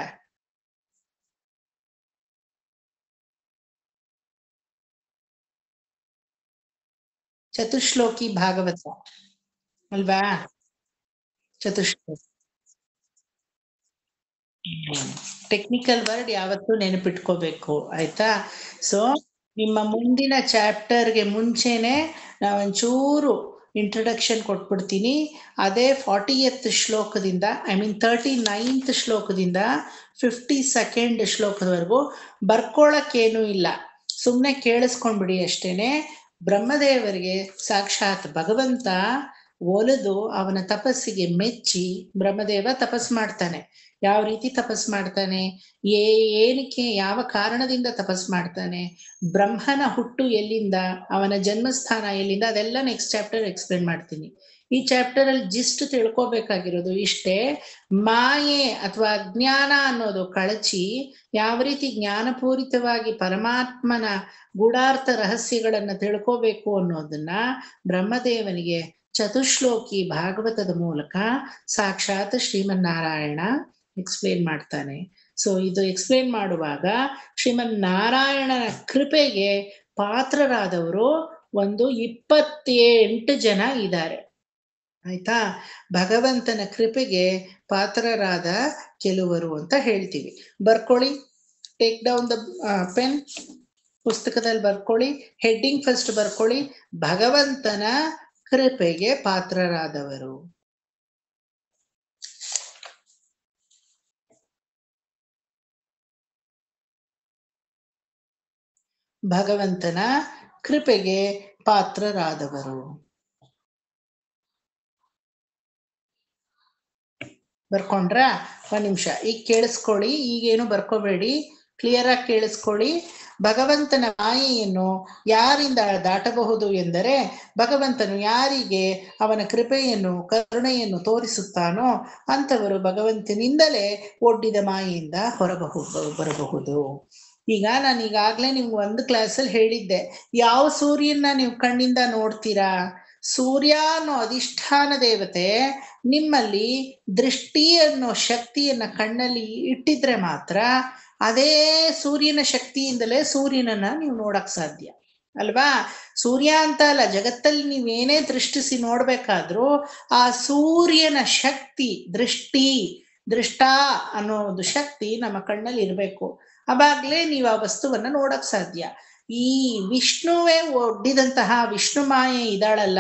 S1: ಚತುಶ್ಲೋಕಿ ಭಾಗವತ ಅಲ್ವಾ? ಚತುಶ್ಲೋಕಿ ಟೆಕ್ನಿಕಲ್ ವರ್ಡ್ ಯಾವತ್ತೂ ನೆನಪಿಟ್ಕೋಬೇಕು, ಆಯ್ತಾ? ಸೊ ನಿಮ್ಮ ಮುಂದಿನ ಚಾಪ್ಟರ್ಗೆ ಮುಂಚೆನೆ ನಾವೊಂಚೂರು ಇಂಟ್ರೊಡಕ್ಷನ್ ಕೊಟ್ಬಿಡ್ತೀನಿ. ಅದೇ 40th ಶ್ಲೋಕದಿಂದ, 39th ಶ್ಲೋಕದಿಂದ 52nd ಶ್ಲೋಕದವರೆಗೂ ಬರ್ಕೊಳಕ್ಕೇನೂ ಇಲ್ಲ, ಸುಮ್ಮನೆ ಕೇಳಿಸ್ಕೊಂಡ್ಬಿಡಿ ಅಷ್ಟೇನೆ. ಬ್ರಹ್ಮದೇವರಿಗೆ ಸಾಕ್ಷಾತ್ ಭಗವಂತ ಒಲಿದು ಅವನ ತಪಸ್ಸಿಗೆ ಮೆಚ್ಚಿ ಬ್ರಹ್ಮದೇವ ತಪಸ್ ಮಾಡ್ತಾನೆ. ಯಾವ ರೀತಿ ತಪಸ್ ಮಾಡ್ತಾನೆ, ಏನಕ್ಕೆ, ಯಾವ ಕಾರಣದಿಂದ ತಪಸ್ ಮಾಡ್ತಾನೆ, ಬ್ರಹ್ಮನ ಹುಟ್ಟು ಎಲ್ಲಿಂದ, ಅವನ ಜನ್ಮಸ್ಥಾನ ಎಲ್ಲಿಂದ, ಅದೆಲ್ಲ ನೆಕ್ಸ್ಟ್ ಚಾಪ್ಟರ್ ಎಕ್ಸ್ಪ್ಲೇನ್ ಮಾಡ್ತೀನಿ. ಈ ಚಾಪ್ಟರ್ ಅಲ್ಲಿ ಜಿಸ್ಟ್ ತಿಳ್ಕೊಬೇಕಾಗಿರೋದು ಇಷ್ಟೇ. ಮಾಯೆ ಅಥವಾ ಅಜ್ಞಾನ ಅನ್ನೋದು ಕಳಚಿ ಯಾವ ರೀತಿ ಜ್ಞಾನಪೂರಿತವಾಗಿ ಪರಮಾತ್ಮನ ಗೂಢಾರ್ಥ ರಹಸ್ಯಗಳನ್ನ ತಿಳ್ಕೋಬೇಕು ಅನ್ನೋದನ್ನ ಬ್ರಹ್ಮದೇವನಿಗೆ ಚತುಶ್ಲೋಕಿ ಭಾಗವತದ ಮೂಲಕ ಸಾಕ್ಷಾತ್ ಶ್ರೀಮನ್ನಾರಾಯಣ ಎಕ್ಸ್ಪ್ಲೇನ್ ಮಾಡ್ತಾನೆ. ಸೊ ಇದು ಎಕ್ಸ್ಪ್ಲೇನ್ ಮಾಡುವಾಗ ಶ್ರೀಮನ್ನಾರಾಯಣನ ಕೃಪೆಗೆ ಪಾತ್ರರಾದವರು ಒಂದು 28 ಜನ ಇದ್ದಾರೆ, ಆಯ್ತಾ? ಭಗವಂತನ ಕೃಪೆಗೆ ಪಾತ್ರರಾದ ಕೆಲವರು ಅಂತ ಹೇಳ್ತೀವಿ. ಬರ್ಕೊಳ್ಳಿ, ಟೇಕ್ ಡೌನ್ ದ ಪೆನ್, ಪುಸ್ತಕದಲ್ಲಿ ಬರ್ಕೊಳ್ಳಿ. ಹೆಡ್ಡಿಂಗ್ ಫಸ್ಟ್ ಬರ್ಕೊಳ್ಳಿ, ಭಗವಂತನ ಕೃಪೆಗೆ ಪಾತ್ರರಾದವರು. ಭಗವಂತನ ಕೃಪೆಗೆ ಪಾತ್ರರಾದವರು. ಬರ್ಕೊಂಡ್ರ? ಒಂದ್ ನಿಮಿಷ ಈಗ ಕೇಳಿಸ್ಕೊಳ್ಳಿ, ಈಗೇನು ಬರ್ಕೋಬೇಡಿ, ಕ್ಲಿಯರ್ ಆಗಿ ಕೇಳಿಸ್ಕೊಳ್ಳಿ. ಭಗವಂತನ ಮಾಯೆಯನ್ನು ಯಾರಿಂದ ದಾಟಬಹುದು ಎಂದರೆ, ಭಗವಂತನು ಯಾರಿಗೆ ಅವನ ಕೃಪೆಯನ್ನು ಕರುಣೆಯನ್ನು ತೋರಿಸುತ್ತಾನೋ ಅಂಥವರು ಭಗವಂತನಿಂದಲೇ ಒಡ್ಡಿದ ಮಾಯೆಯಿಂದ ಬರಬಹುದು. ಈಗ ನಾನು ಈಗಾಗಲೇ ನಿಮ್ಗೆ ಒಂದು ಕ್ಲಾಸಲ್ಲಿ ಹೇಳಿದ್ದೆ, ಯಾವ ಸೂರ್ಯನ ನೀವು ಕಣ್ಣಿಂದ ನೋಡ್ತೀರಾ? ಸೂರ್ಯ ಅನ್ನೋ ಅಧಿಷ್ಠಾನ ದೇವತೆ ನಿಮ್ಮಲ್ಲಿ ದೃಷ್ಟಿ ಅನ್ನೋ ಶಕ್ತಿಯನ್ನ ಕಣ್ಣಲ್ಲಿ ಇಟ್ಟಿದ್ರೆ ಮಾತ್ರ ಅದೇ ಸೂರ್ಯನ ಶಕ್ತಿಯಿಂದಲೇ ಸೂರ್ಯನನ್ನ ನೀವು ನೋಡಕ್ ಸಾಧ್ಯ ಅಲ್ವಾ? ಸೂರ್ಯ ಅಂತ ಅಲ್ಲ, ಜಗತ್ತಲ್ಲಿ ನೀವೇನೇ ದೃಷ್ಟಿಸಿ ನೋಡ್ಬೇಕಾದ್ರೂ ಆ ಸೂರ್ಯನ ಶಕ್ತಿ ದೃಷ್ಟ ಅನ್ನೋ ಒಂದು ಶಕ್ತಿ ನಮ್ಮ ಕಣ್ಣಲ್ಲಿ ಇರಬೇಕು. ಅವಾಗ್ಲೇ ನೀವು ಆ ವಸ್ತುವನ್ನ ನೋಡಕ್ ಸಾಧ್ಯ. ಈ ವಿಷ್ಣುವೇ ಒಡ್ಡಿದಂತಹ ವಿಷ್ಣು ಮಾಯೆ ಇದ್ದಾಳಲ್ಲ,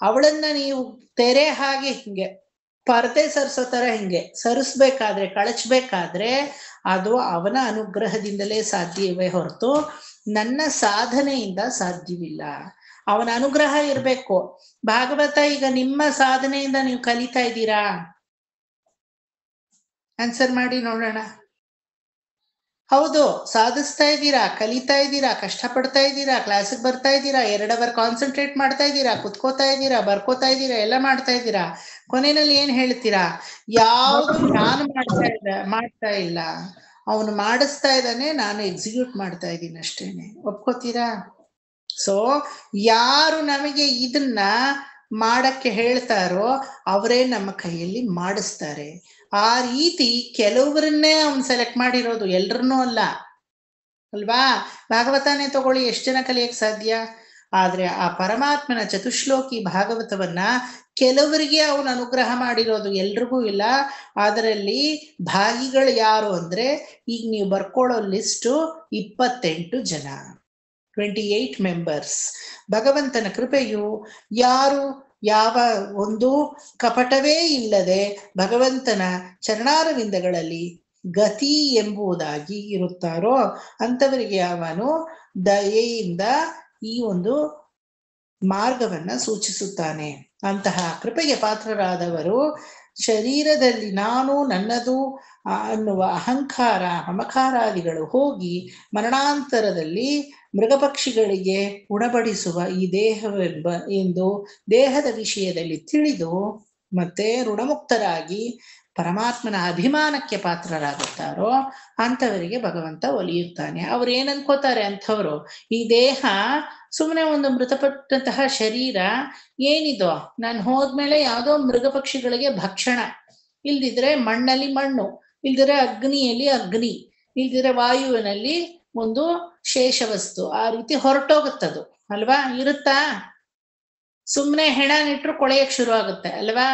S1: ಅವಳನ್ನ ನೀವು ತೆರೆ ಹಾಗೆ ಹಿಂಗೆ ಪರದೆ ಸರಿಸೋ ತರ ಹಿಂಗೆ ಸರಿಸ್ಬೇಕಾದ್ರೆ, ಕಳಚ್ಬೇಕಾದ್ರೆ ಅದು ಅವನ ಅನುಗ್ರಹದಿಂದಲೇ ಸಾಧ್ಯವೇ ಹೊರತು ನನ್ನ ಸಾಧನೆಯಿಂದ ಸಾಧ್ಯವಿಲ್ಲ. ಅವನ ಅನುಗ್ರಹ ಇರ್ಬೇಕು. ಭಾಗವತ ಈಗ ನಿಮ್ಮ ಸಾಧನೆಯಿಂದ ನೀವು ಕಲಿತಾ ಇದ್ದೀರಾ? ಆನ್ಸರ್ ಮಾಡಿ ನೋಡೋಣ. ಹೌದು, ಸಾಧಿಸ್ತಾ ಇದ್ದೀರಾ, ಕಲಿತಾ ಇದ್ದೀರಾ, ಕಷ್ಟಪಡ್ತಾ ಇದ್ದೀರಾ, ಕ್ಲಾಸಿಗೆ ಬರ್ತಾ ಇದ್ದೀರಾ, 2 ಅವರ್ ಕಾನ್ಸಂಟ್ರೇಟ್ ಮಾಡ್ತಾ ಇದ್ದೀರಾ, ಕುತ್ಕೋತಾ ಇದ್ದೀರಾ, ಬರ್ಕೋತಾ ಇದ್ದೀರಾ, ಎಲ್ಲ ಮಾಡ್ತಾ ಇದ್ದೀರಾ. ಕೊನೆಯಲ್ಲಿ ಏನ್ ಹೇಳ್ತೀರಾ? ಯಾವುದು ನಾನು ಮಾಡ್ತಾ ಇಲ್ಲ, ಅವನು ಮಾಡಿಸ್ತಾ ಇದ್ದಾನೆ, ನಾನು ಎಕ್ಸಿಕ್ಯೂಟ್ ಮಾಡ್ತಾ ಇದ್ದೀನಿ ಅಷ್ಟೇನೆ. ಒಪ್ಕೋತೀರಾ? ಸೊ ಯಾರು ನಮಗೆ ಇದನ್ನ ಮಾಡಕ್ಕೆ ಹೇಳ್ತಾರೋ ಅವರೇ ನಮ್ಮ ಕೈಯಲ್ಲಿ ಮಾಡಿಸ್ತಾರೆ. ಆ ರೀತಿ ಕೆಲವರನ್ನೇ ಅವನು ಸೆಲೆಕ್ಟ್ ಮಾಡಿರೋದು, ಎಲ್ರನ್ನೂ ಅಲ್ಲ ಅಲ್ವಾ? ಭಾಗವತನೇ ತಗೊಳ್ಳಿ, ಎಷ್ಟು ಜನ ಕಲಿಯಕ್ ಸಾಧ್ಯ? ಆದ್ರೆ ಆ ಪರಮಾತ್ಮನ ಚತುಶ್ಲೋಕಿ ಭಾಗವತವನ್ನ ಕೆಲವರಿಗೆ ಅವನು ಅನುಗ್ರಹ ಮಾಡಿರೋದು, ಎಲ್ರಿಗೂ ಇಲ್ಲ. ಅದರಲ್ಲಿ ಭಾಗಿಗಳು ಯಾರು ಅಂದ್ರೆ, ಈಗ ನೀವು ಬರ್ಕೊಳ್ಳೋ ಲಿಸ್ಟು 28 ಜನ, 28 ಮೆಂಬರ್ಸ್. ಭಗವಂತನ ಕೃಪೆಯು ಯಾರು ಯಾವ ಒಂದು ಕಪಟವೇ ಇಲ್ಲದೆ ಭಗವಂತನ ಚರಣಾರವಿಂದಗಳಲ್ಲಿ ಗತಿ ಎಂಬುದಾಗಿ ಇರುತ್ತಾರೋ ಅಂಥವರಿಗೆ ಅವನು ದಯೆಯಿಂದ ಈ ಒಂದು ಮಾರ್ಗವನ್ನ ಸೂಚಿಸುತ್ತಾನೆ. ಅಂತಹ ಕೃಪೆಗೆ ಪಾತ್ರರಾದವರು ಶರೀರದಲ್ಲಿ ನಾನು ನನ್ನದು ಅನ್ನುವ ಅಹಂಕಾರ ಮಮಕಾರಾದಿಗಳು ಹೋಗಿ ಮರಣಾಂತರದಲ್ಲಿ ಮೃಗಪಕ್ಷಿಗಳಿಗೆ ಉಣಬಡಿಸುವ ಈ ದೇಹವೆಂಬ ಎಂದು ದೇಹದ ವಿಷಯದಲ್ಲಿ ತಿಳಿದು ಮತ್ತೆ ಋಣಮುಕ್ತರಾಗಿ ಪರಮಾತ್ಮನ ಅಭಿಮಾನಕ್ಕೆ ಪಾತ್ರರಾಗುತ್ತಾರೋ ಅಂಥವರಿಗೆ ಭಗವಂತ ಒಲಿಯುತ್ತಾನೆ. ಅವ್ರು ಏನ್ ಅನ್ಕೋತಾರೆ ಅಂಥವ್ರು, ಈ ದೇಹ ಸುಮ್ಮನೆ ಒಂದು ಮೃತಪಟ್ಟಂತಹ ಶರೀರ, ಏನಿದೋ ನಾನು ಹೋದ್ಮೇಲೆ ಯಾವುದೋ ಮೃಗ ಪಕ್ಷಿಗಳಿಗೆ ಭಕ್ಷಣ, ಇಲ್ದಿದ್ರೆ ಮಣ್ಣಲ್ಲಿ ಮಣ್ಣು, ಇಲ್ದಿದ್ರೆ ಅಗ್ನಿಯಲ್ಲಿ ಅಗ್ನಿ, ಇಲ್ದಿದ್ರೆ ವಾಯುವಿನಲ್ಲಿ ಒಂದು ಶೇಷವಸ್ತು, ಆ ರೀತಿ ಹೊರಟೋಗುತ್ತದು ಅಲ್ವಾ? ಇರುತ್ತಾ? ಸುಮ್ಮನೆ ಹೆಣನಿಟ್ರು ಕೊಳೆಯಕ್ ಶುರು ಆಗುತ್ತೆ ಅಲ್ವಾ?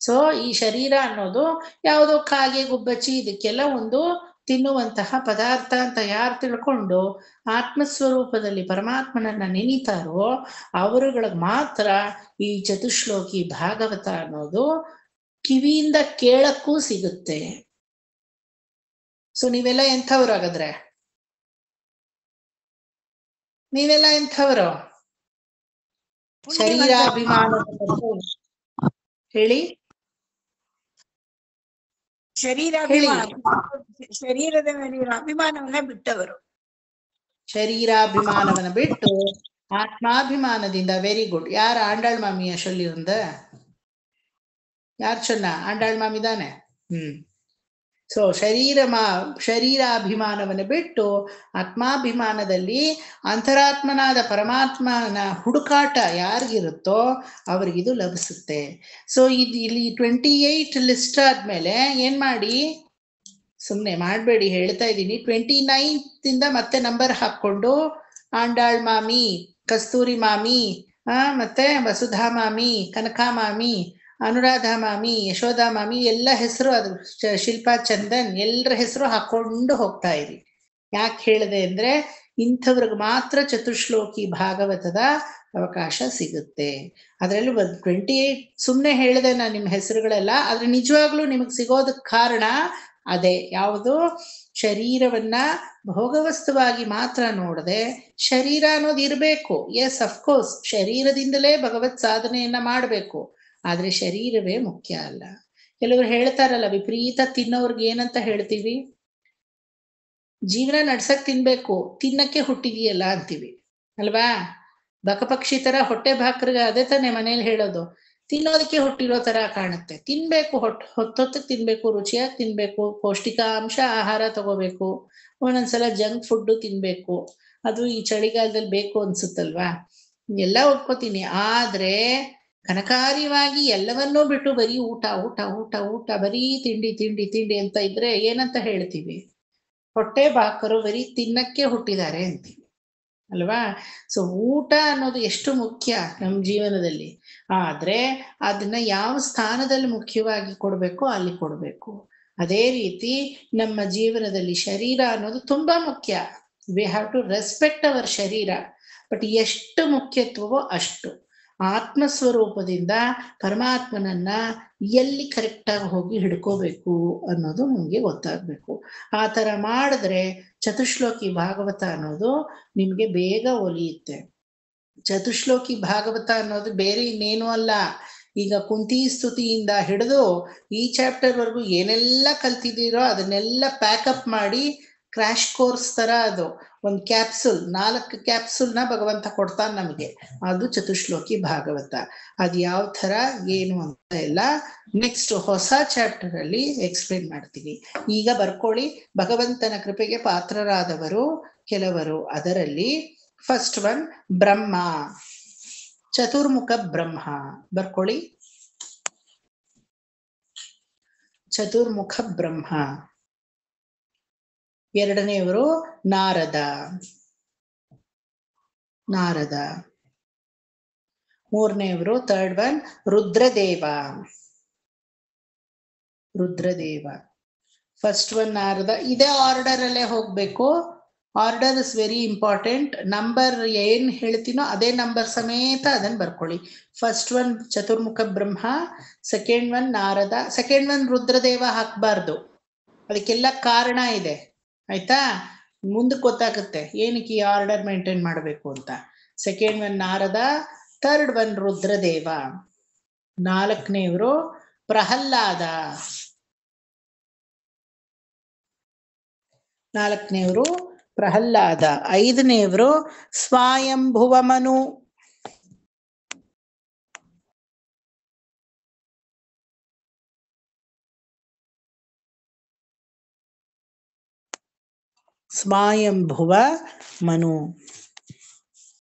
S1: ಸೊ ಈ ಶರೀರ ಅನ್ನೋದು ಯಾವುದೋ ಕಾಗೆ ಗುಬ್ಬಚ್ಚಿ ಇದಕ್ಕೆಲ್ಲ ಒಂದು ತಿನ್ನುವಂತಹ ಪದಾರ್ಥ ಅಂತ ಯಾರು ತಿಳ್ಕೊಂಡು ಆತ್ಮಸ್ವರೂಪದಲ್ಲಿ ಪರಮಾತ್ಮನನ್ನ ನೆನೀತಾರೋ ಅವರುಗಳಿಗೆ ಮಾತ್ರ ಈ ಚತುಶ್ಲೋಕಿ ಭಾಗವತ ಅನ್ನೋದು ಕಿವಿಯಿಂದ ಕೇಳಕ್ಕೂ ಸಿಗುತ್ತೆ. ಸೊ ನೀವೆಲ್ಲ ಎಂಥವ್ರು ಹಾಗಾದ್ರೆ? ನೀವೆಲ್ಲ ಎಂಥವ್ರು? ಶರೀರಾಭಿಮಾನ ಹೇಳಿ,
S8: ಶರೀರದ ಮೇಲಿನ ಅಭಿಮಾನವನ್ನ ಬಿಟ್ಟವರು.
S1: ಶರೀರಾಭಿಮಾನವನ್ನ ಬಿಟ್ಟು ಆತ್ಮಾಭಿಮಾನದಿಂದ. Very good. ಯಾರು ಆಂಡಾಳ್ ಮಾಮಿಯ சொல்லியிருந்த? ಯಾರು சொன்னா? ಆಂಡಾಳ್ ಮಾಮಿ தானே? ಸೊ ಶರೀರಾಭಿಮಾನವನ್ನು ಬಿಟ್ಟು ಆತ್ಮಾಭಿಮಾನದಲ್ಲಿ ಅಂತರಾತ್ಮನಾದ ಪರಮಾತ್ಮನ ಹುಡುಕಾಟ ಯಾರಿಗಿರುತ್ತೋ ಅವರಿಗಿದು ಲಭಿಸುತ್ತೆ. ಸೊ ಇಲ್ಲಿ 28 ಲಿಸ್ಟ್ ಆದ್ಮೇಲೆ ಏನ್ ಮಾಡಿ, ಸುಮ್ಮನೆ ಮಾಡಬೇಡಿ, ಹೇಳ್ತಾ ಇದ್ದೀನಿ. 29 ಮತ್ತೆ ನಂಬರ್ ಹಾಕೊಂಡು ಆಂಡಾಳ್ ಮಾಮಿ, ಕಸ್ತೂರಿ ಮಾಮಿ, ಮತ್ತೆ ವಸುಧಾ ಮಾಮಿ, ಕನಕಾ ಮಾಮಿ, ಅನುರಾಧ ಮಾಮಿ, ಯಶೋಧಾ ಮಾಮಿ, ಎಲ್ಲ ಹೆಸರು, ಅದು ಶಿಲ್ಪಾ ಚಂದನ್, ಎಲ್ಲರ ಹೆಸರು ಹಾಕೊಂಡು ಹೋಗ್ತಾ ಇರಿ. ಯಾಕೆ ಹೇಳಿದೆ ಅಂದ್ರೆ ಇಂಥವ್ರಿಗೆ ಮಾತ್ರ ಚತುಶ್ಲೋಕಿ ಭಾಗವತದ ಅವಕಾಶ ಸಿಗುತ್ತೆ. ಅದರಲ್ಲಿ 28 ಸುಮ್ಮನೆ ಹೇಳಿದೆ ನಾನು ನಿಮ್ಮ ಹೆಸರುಗಳೆಲ್ಲ, ಆದ್ರೆ ನಿಜವಾಗ್ಲೂ ನಿಮಗೆ ಸಿಗೋದಕ್ಕೆ ಕಾರಣ ಅದೇ. ಯಾವುದು? ಶರೀರವನ್ನ ಭೋಗವಸ್ತುವಾಗಿ ಮಾತ್ರ ನೋಡದೆ ಶರೀರ ಅನ್ನೋದು ಇರಬೇಕು. ಎಸ್, ಅಫ್ಕೋರ್ಸ್ ಶರೀರದಿಂದಲೇ ಭಗವತ್ ಸಾಧನೆಯನ್ನ ಮಾಡಬೇಕು, ಆದ್ರೆ ಶರೀರವೇ ಮುಖ್ಯ ಅಲ್ಲ. ಕೆಲವರು ಹೇಳ್ತಾರಲ್ಲ, ವಿಪರೀತ ತಿನ್ನೋರ್ಗೆ ಏನಂತ ಹೇಳ್ತೀವಿ? ಜೀವನ ನಡ್ಸಕ್ ತಿನ್ಬೇಕು, ತಿನ್ನಕ್ಕೆ ಹುಟ್ಟಿದೀಯಲ್ಲ ಅಂತೀವಿ ಅಲ್ವಾ? ಬಕಪಕ್ಷಿ ತರ ಹೊಟ್ಟೆ ಭಾಕ್ರಿಗೆ ಅದೇ ತಾನೇ ಮನೇಲಿ ಹೇಳೋದು. ತಿನ್ನೋದಕ್ಕೆ ಹುಟ್ಟಿರೋ ತರ ಕಾಣುತ್ತೆ. ತಿನ್ಬೇಕು, ಹೊತ್ತೊತ್ತಿಗೆ ತಿನ್ಬೇಕು, ರುಚಿಯಾಗಿ ತಿನ್ಬೇಕು, ಪೌಷ್ಟಿಕಾಂಶ ಆಹಾರ ತಗೋಬೇಕು, ಒಂದೊಂದ್ಸಲ ಜಂಕ್ ಫುಡ್ ತಿನ್ಬೇಕು. ಅದು ಈ ಚಳಿಗಾಲದಲ್ಲಿ ಬೇಕು ಅನ್ಸುತ್ತಲ್ವಾ? ಎಲ್ಲ ಒಪ್ಕೋತೀನಿ. ಆದ್ರೆ ಘನಕಾರ್ಯವಾಗಿ ಎಲ್ಲವನ್ನೂ ಬಿಟ್ಟು ಬರೀ ಊಟ ಊಟ ಊಟ ಊಟ ಬರೀ ತಿಂಡಿ ತಿಂಡಿ ತಿಂಡಿ ಅಂತ ಇದ್ರೆ ಏನಂತ ಹೇಳ್ತೀವಿ? ಹೊಟ್ಟೆ ಬಾಕರು ಬರೀ ತಿನ್ನಕ್ಕೆ ಹುಟ್ಟಿದ್ದಾರೆ ಅಂತೀವಿ ಅಲ್ವಾ? ಸೊ ಊಟ ಅನ್ನೋದು ಎಷ್ಟು ಮುಖ್ಯ ನಮ್ಮ ಜೀವನದಲ್ಲಿ. ಆದ್ರೆ ಅದನ್ನ ಯಾವ ಸ್ಥಾನದಲ್ಲಿ ಮುಖ್ಯವಾಗಿ ಕೊಡ್ಬೇಕೋ ಅಲ್ಲಿ ಕೊಡ್ಬೇಕು. ಅದೇ ರೀತಿ ನಮ್ಮ ಜೀವನದಲ್ಲಿ ಶರೀರ ಅನ್ನೋದು ತುಂಬಾ ಮುಖ್ಯ. We have to respect our ಶರೀರ. ಬಟ್ ಎಷ್ಟು ಮುಖ್ಯತ್ವವೋ ಅಷ್ಟು. ಆತ್ಮಸ್ವರೂಪದಿಂದ ಪರಮಾತ್ಮನನ್ನ ಎಲ್ಲಿ ಕರೆಕ್ಟಾಗಿ ಹೋಗಿ ಹಿಡ್ಕೋಬೇಕು ಅನ್ನೋದು ನಿಮಗೆ ಗೊತ್ತಾಗಬೇಕು. ಆ ಥರ ಮಾಡಿದ್ರೆ ಚತುಶ್ಲೋಕಿ ಭಾಗವತ ಅನ್ನೋದು ನಿಮಗೆ ಬೇಗ ಒಲಿಯುತ್ತೆ. ಚತುಶ್ಲೋಕಿ ಭಾಗವತ ಅನ್ನೋದು ಬೇರೆ ಇನ್ನೇನು ಅಲ್ಲ. ಈಗ ಕುಂತಿ ಸ್ತುತಿಯಿಂದ ಹಿಡಿದು ಈ ಚಾಪ್ಟರ್ ವರ್ಗು ಏನೆಲ್ಲ ಕಲ್ತಿದ್ದೀರೋ ಅದನ್ನೆಲ್ಲ ಪ್ಯಾಕಪ್ ಮಾಡಿ ಕ್ರ್ಯಾಶ್ ಕೋರ್ಸ್ ತರ ಅದು ಒಂದು ಕ್ಯಾಪ್ಸುಲ್, 4 ಕ್ಯಾಪ್ಸುಲ್ನ ಭಗವಂತ ಕೊಡ್ತಾನೆ ನಮಗೆ. ಅದು ಚತುಶ್ಲೋಕಿ ಭಾಗವತ. ಅದು ಯಾವ ಥರ ಏನು ಅಂತ ಎಲ್ಲ ನೆಕ್ಸ್ಟ್ ಹೊಸ ಚಾಪ್ಟರ್ ಅಲ್ಲಿ ಎಕ್ಸ್ಪ್ಲೇನ್ ಮಾಡ್ತೀನಿ. ಈಗ ಬರ್ಕೊಳ್ಳಿ. ಭಗವಂತನ ಕೃಪೆಗೆ ಪಾತ್ರರಾದವರು ಕೆಲವರು. ಅದರಲ್ಲಿ ಫಸ್ಟ್ ಒನ್ ಬ್ರಹ್ಮ, ಚತುರ್ಮುಖ ಬ್ರಹ್ಮ. ಬರ್ಕೊಳ್ಳಿ, ಚತುರ್ಮುಖ ಬ್ರಹ್ಮ. ಎರಡನೆಯವರು ನಾರದ. ಮೂರನೆಯವರು third one Rudradeva. First one Narada. ಇದೇ ಆರ್ಡರ್ ಅಲ್ಲೇ ಹೋಗ್ಬೇಕು. Order is very important. Number ಏನ್ ಹೇಳ್ತೀನೋ ಅದೇ ನಂಬರ್ ಸಮೇತ ಅದನ್ನ ಬರ್ಕೊಳ್ಳಿ. First one Chaturmukha Brahma, second one Narada, second one Rudradeva ಹಾಕ್ಬಾರ್ದು. ಅದಕ್ಕೆಲ್ಲ ಕಾರಣ ಇದೆ, ಆಯ್ತಾ? ಮುಂದಕ್ಕೆ ಗೊತ್ತಾಗುತ್ತೆ ಏನಕ್ಕೆ ಈ ಆರ್ಡರ್ ಮೇಂಟೈನ್ ಮಾಡಬೇಕು ಅಂತ. Second one Narada, third one Rudradeva, ನಾಲ್ಕನೆಯವರು ಪ್ರಹ್ಲಾದ, ಐದನೆಯವರು ಸ್ವಯಂಭುವ ಮನು,